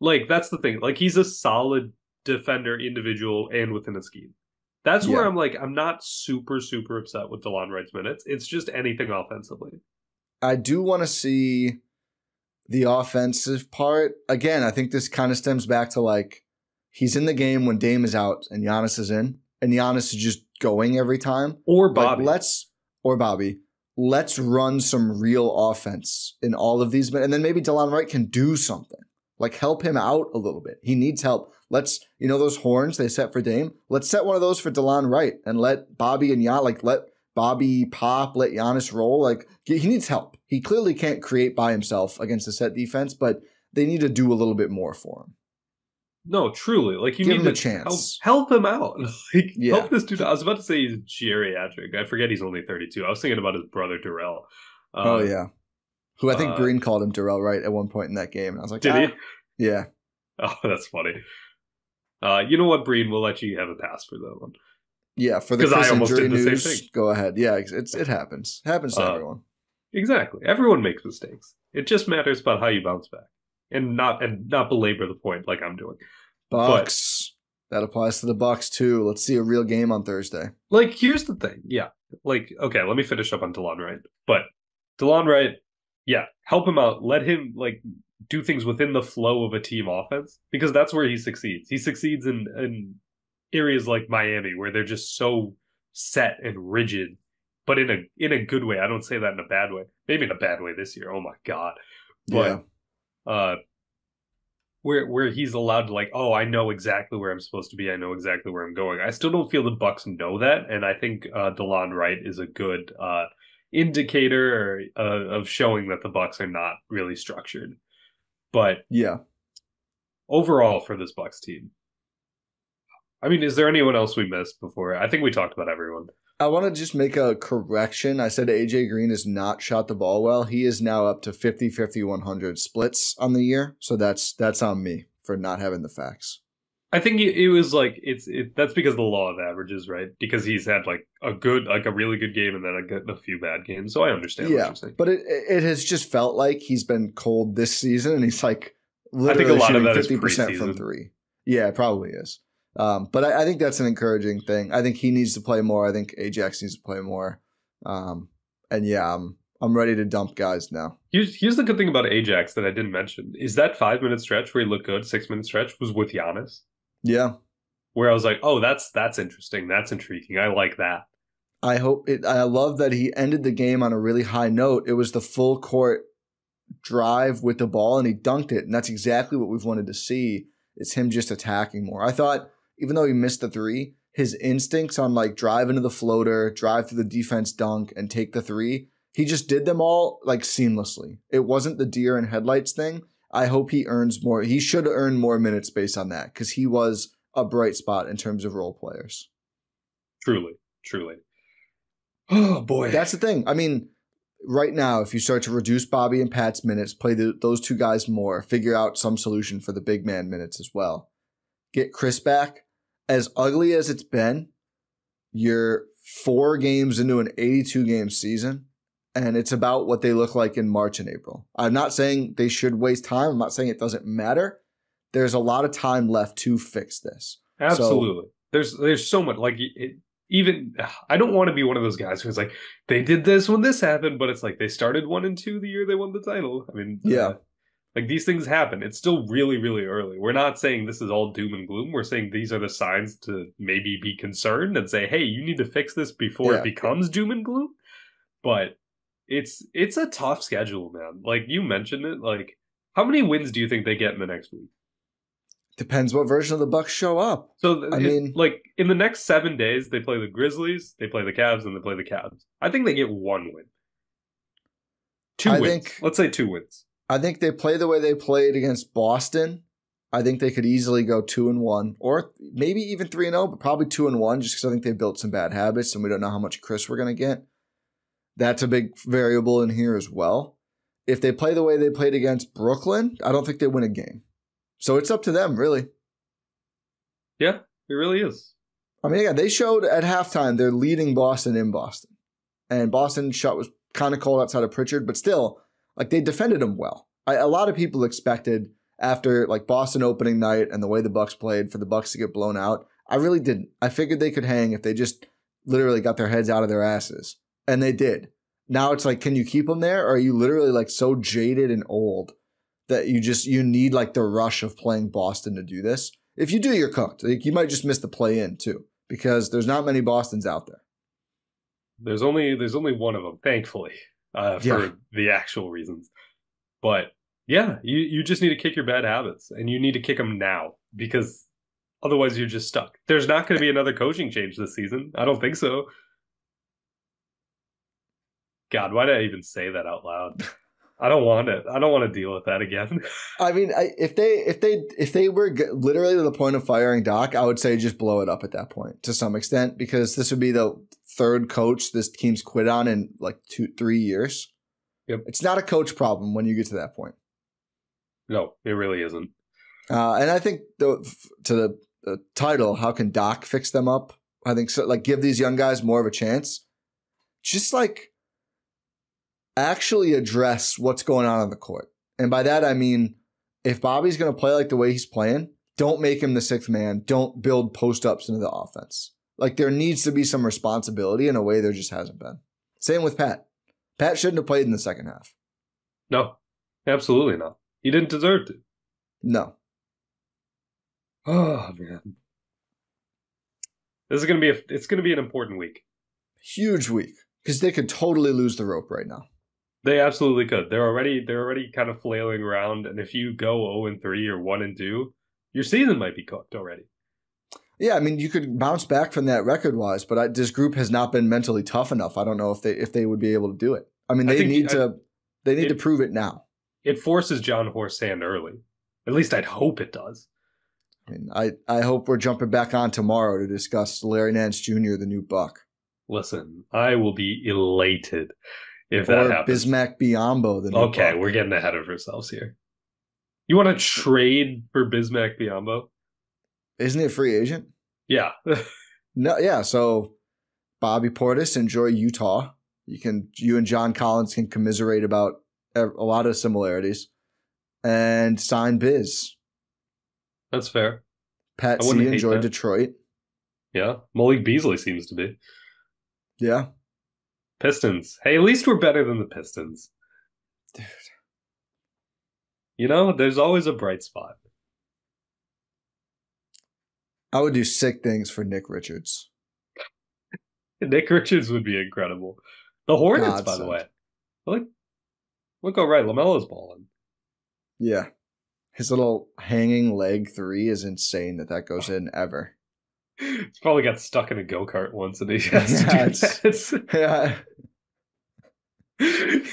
That's the thing. He's a solid defender, individual, and within a scheme. That's where I'm not super, super upset with DeLon Wright's minutes. It's just anything offensively. I do want to see the offensive part. Again, I think this kind of stems back to he's in the game when Dame is out and Giannis is in, and Giannis is just going every time. Or Bobby. Let's run some real offense in all of these, and then maybe DeLon Wright can do something. Help him out a little bit. He needs help. Let's, those horns they set for Dame. Let's set one of those for DeLon Wright and let Bobby and let Bobby pop, let Giannis roll. He needs help. He clearly can't create by himself against a set defense, but they need to do a little bit more for him. No, truly. You give need him a chance. Help him out. Help this dude. I was about to say he's geriatric. I forget he's only 32. I was thinking about his brother, Darrell. Oh, yeah. Who I think Green called him Darrell Wright at one point in that game. And I was like, did he? Yeah. Oh, that's funny. You know what, Breen? We'll let you have a pass for that one. Yeah, for the Chris I almost injury did the news, same thing. Go ahead. Yeah, it happens. It happens to everyone. Exactly. Everyone makes mistakes. It just matters about how you bounce back and not belabor the point like I'm doing. Bucks. That applies to the Bucks too. Let's see a real game on Thursday. Here's the thing. Yeah. Okay, let me finish up on DeLon Wright. But DeLon Wright, yeah, help him out. Let him do things within the flow of a team offense because that's where he succeeds. He succeeds in areas like Miami where they're just so set and rigid but in a good way. I don't say that in a bad way. Maybe in a bad way this year. Oh my God. But where he's allowed to like, oh, I know exactly where I'm supposed to be. I know exactly where I'm going. I still don't feel the Bucks know that, and I think DeLon Wright is a good indicator of showing that the Bucks are not really structured. But overall for this Bucks team, I mean, is there anyone else we missed before? I think we talked about everyone. I want to just make a correction. I said AJ Green has not shot the ball well. He is now up to 50, 50, 100 splits on the year. So that's on me for not having the facts. I think it was like that's because of the law of averages, right? Because he's had like a really good game and then a few bad games. So I understand what you're saying. But it has just felt like he's been cold this season, and he's like literally I think a lot of that 50% is from three. Yeah, it probably is. But I think that's an encouraging thing. I think he needs to play more. I think Ajax needs to play more. And yeah, I'm ready to dump guys now. Here's the good thing about Ajax that I didn't mention is that 5-minute stretch where he looked good, 6-minute stretch was with Giannis. Yeah. Where I was like, oh, that's interesting. That's intriguing. I like that. I love that he ended the game on a really high note. It was the full court drive with the ball and he dunked it. And that's exactly what we've wanted to see. It's him just attacking more. I thought, even though he missed the three, his instincts on like drive into the floater, drive through the defense dunk, and take the three, he just did them all like seamlessly. It wasn't the deer and headlights thing. I hope he earns more. He should earn more minutes based on that because he was a bright spot in terms of role players. Truly. Oh, boy. That's the thing. I mean, right now, if you start to reduce Bobby and Pat's minutes, play those two guys more, figure out some solution for the big man minutes as well. Get Chris back. As ugly as it's been, you're 4 games into an 82-game season, and it's about what they look like in March and April. I'm not saying they should waste time. I'm not saying it doesn't matter. There's a lot of time left to fix this. Absolutely. There's so much. Like, even I don't want to be one of those guys who's like, they did this when this happened, but it's like they started 1-2 the year they won the title. I mean, like these things happen. It's still really, really early. We're not saying this is all doom and gloom. We're saying these are the signs to maybe be concerned and say, hey, you need to fix this before it becomes doom and gloom. But it's a tough schedule, man. Like you mentioned it. Like, how many wins do you think they get in the next week? Depends what version of the Bucks show up. So, I mean, like in the next 7 days, they play the Grizzlies, they play the Cavs, and they play the Cavs. I think they get 1 win. 2 wins. Let's say 2 wins. I think they play the way they played against Boston. I think they could easily go 2-1 or maybe even 3-0, but probably 2-1 just because I think they built some bad habits and we don't know how much Chris we're going to get. That's a big variable in here as well. If they play the way they played against Brooklyn, I don't think they win a game. So it's up to them, really. Yeah, it really is. I mean, they showed at halftime they're leading Boston in Boston. And Boston's shot was kind of cold outside of Pritchard, but still, like they defended him well. A lot of people expected after like Boston opening night and the way the Bucks played for the Bucks to get blown out. I really didn't. I figured they could hang if they just literally got their heads out of their asses. And they did. Now it's like, can you keep them there? Or are you literally like so jaded and old that you need like the rush of playing Boston to do this? If you do, you're cooked. Like, you might just miss the play-in too because there's not many Bostons out there. There's only one of them, thankfully, for the actual reasons. But yeah, you just need to kick your bad habits, and you need to kick them now because otherwise you're just stuck. There's not going to be another coaching change this season. I don't think so. God, why did I even say that out loud? I don't want it. I don't want to deal with that again. I mean, if they were literally to the point of firing Doc, I would say just blow it up at that point to some extent because this would be the 3rd coach this team's quit on in like 2-3 years. Yep. It's not a coach problem when you get to that point. No, it really isn't. And I think to the title, how can Doc fix them up? I think so. Like give these young guys more of a chance. Just like actually address what's going on the court. And by that, I mean, if Bobby's going to play like the way he's playing, don't make him the 6th man. Don't build post-ups into the offense. Like there needs to be some responsibility in a way there just hasn't been. Same with Pat. Pat shouldn't have played in the second half. No, absolutely not. He didn't deserve to. No. Oh, man. This is going to be it's going to be an important week. Huge week. Because they could totally lose the rope right now. They absolutely could. They're already kind of flailing around, and if you go 0-3 or 1-2, your season might be cooked already. Yeah, I mean, you could bounce back from that record-wise, but this group has not been mentally tough enough. I don't know if they would be able to do it. I mean, they need to prove it now. It forces John Horst's hand early. At least I'd hope it does. I mean, I hope we're jumping back on tomorrow to discuss Larry Nance Jr., the new Buck. Listen, I will be elated if that happens. Bismack Biyombo, the new Buck. We're getting ahead of ourselves here. You want to trade for Bismack Biyombo? Isn't he a free agent? Yeah. No, yeah. So Bobby Portis, enjoy Utah. You and John Collins can commiserate about a lot of similarities, and sign Biz. That's fair. Pat C, enjoy Detroit. Yeah. Malik Beasley seems to be. Yeah. Pistons. Hey, at least we're better than the Pistons. Dude. You know, there's always a bright spot. I would do sick things for Nick Richards. Nick Richards would be incredible. The Hornets, by the way. Look all right. LaMelo's balling. Yeah. His little hanging leg three is insane that goes in ever. He's probably got stuck in a go-kart once and he has to do that. Yeah.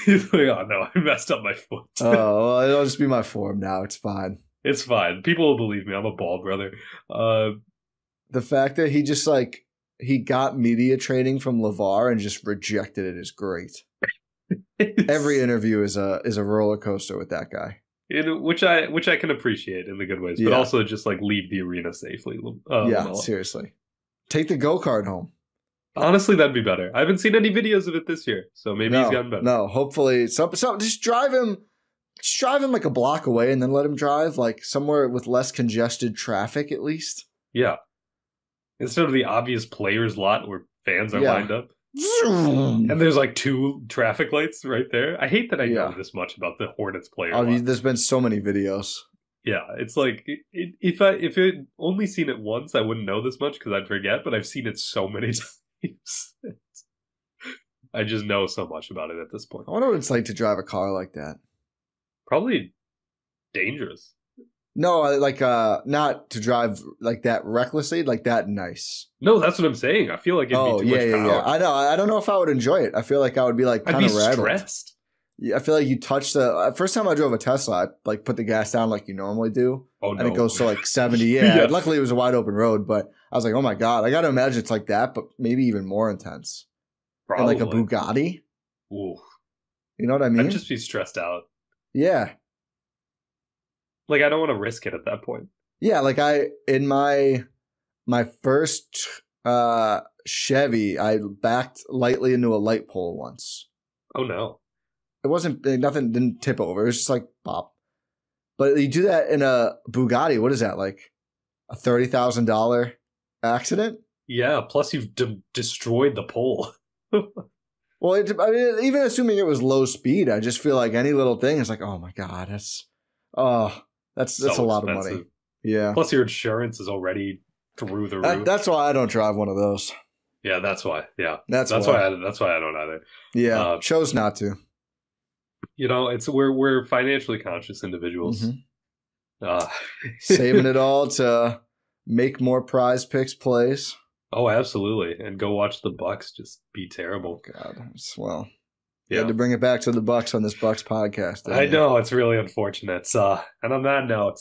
He's like, oh no, I messed up my foot. Oh, well, it'll just be my form now. It's fine. It's fine. People will believe me. I'm a bald brother. The fact that he got media training from LeVar and just rejected it is great. Every interview is a roller coaster with that guy. Which I can appreciate in the good ways, but also just like leave the arena safely. Seriously. Take the go-kart home. Honestly, that'd be better. I haven't seen any videos of it this year, so maybe he's gotten better. No, hopefully just drive him like a block away and then let him drive like somewhere with less congested traffic at least. Yeah. Instead of the obvious players lot where fans are lined up. And there's like 2 traffic lights right there. I hate that I know this much about the Hornets player lot. There's been so many videos. Yeah, it's like if I'd only seen it once, I wouldn't know this much because I'd forget, but I've seen it so many times. I just know so much about it at this point. I wonder what it's like to drive a car like that. Probably dangerous. No, like not to drive like that recklessly, like that nice. No, that's what I'm saying. I feel like it'd be too much power. Yeah. I know. I don't know if I would enjoy it. I feel like I would be like kind of rattled. Stressed. Yeah, I feel like you touch the first time I drove a Tesla, I like put the gas down like you normally do. Oh, no. And it goes to like 70. Yeah. Luckily it was a wide open road, but I was like, oh my God, I got to imagine it's like that, but maybe even more intense. Probably. And like a Bugatti. Ooh. You know what I mean? I'd just be stressed out. Yeah. Like, I don't want to risk it at that point. Yeah, like in my first Chevy, I backed lightly into a light pole once. Oh, no. It wasn't, nothing didn't tip over. It was just like pop. But you do that in a Bugatti, what is that, like a $30,000 accident? Yeah, plus you've destroyed the pole. Well, I mean, even assuming it was low speed, I just feel like any little thing is like, oh my God, that's a lot of money. Yeah. Plus your insurance is already through the roof. That's why I don't drive one of those. Yeah, that's why. Yeah. That's why I don't either. Yeah. Chose not to. You know, we're financially conscious individuals. Mm-hmm. Saving it all to make more Prize Picks plays. Oh, absolutely. And go watch the Bucks just be terrible. God. Well, you had to bring it back to the Bucks on this Bucks podcast. I know. It's really unfortunate. And on that note,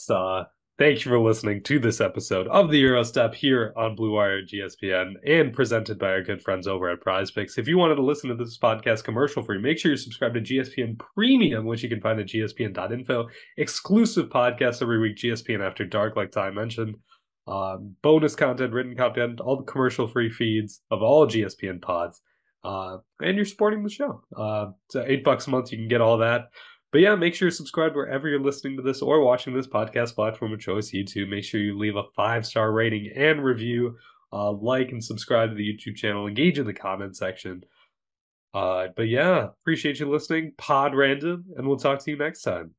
thank you for listening to this episode of the Gyro Step here on Blue Wire GSPN and presented by our good friends over at Prize Picks. If you wanted to listen to this podcast commercial free, make sure you subscribe to GSPN Premium, which you can find at gspn.info. Exclusive podcasts every week, GSPN After Dark, like Ty mentioned. Bonus content, written content, all the commercial free feeds of all GSPN pods. And you're supporting the show. So $8 a month, you can get all that. But yeah, make sure you subscribe wherever you're listening to this or watching this podcast platform of choice, YouTube. Make sure you leave a 5-star rating and review. Like and subscribe to the YouTube channel. Engage in the comment section. But yeah, appreciate you listening. Pod Random, and we'll talk to you next time.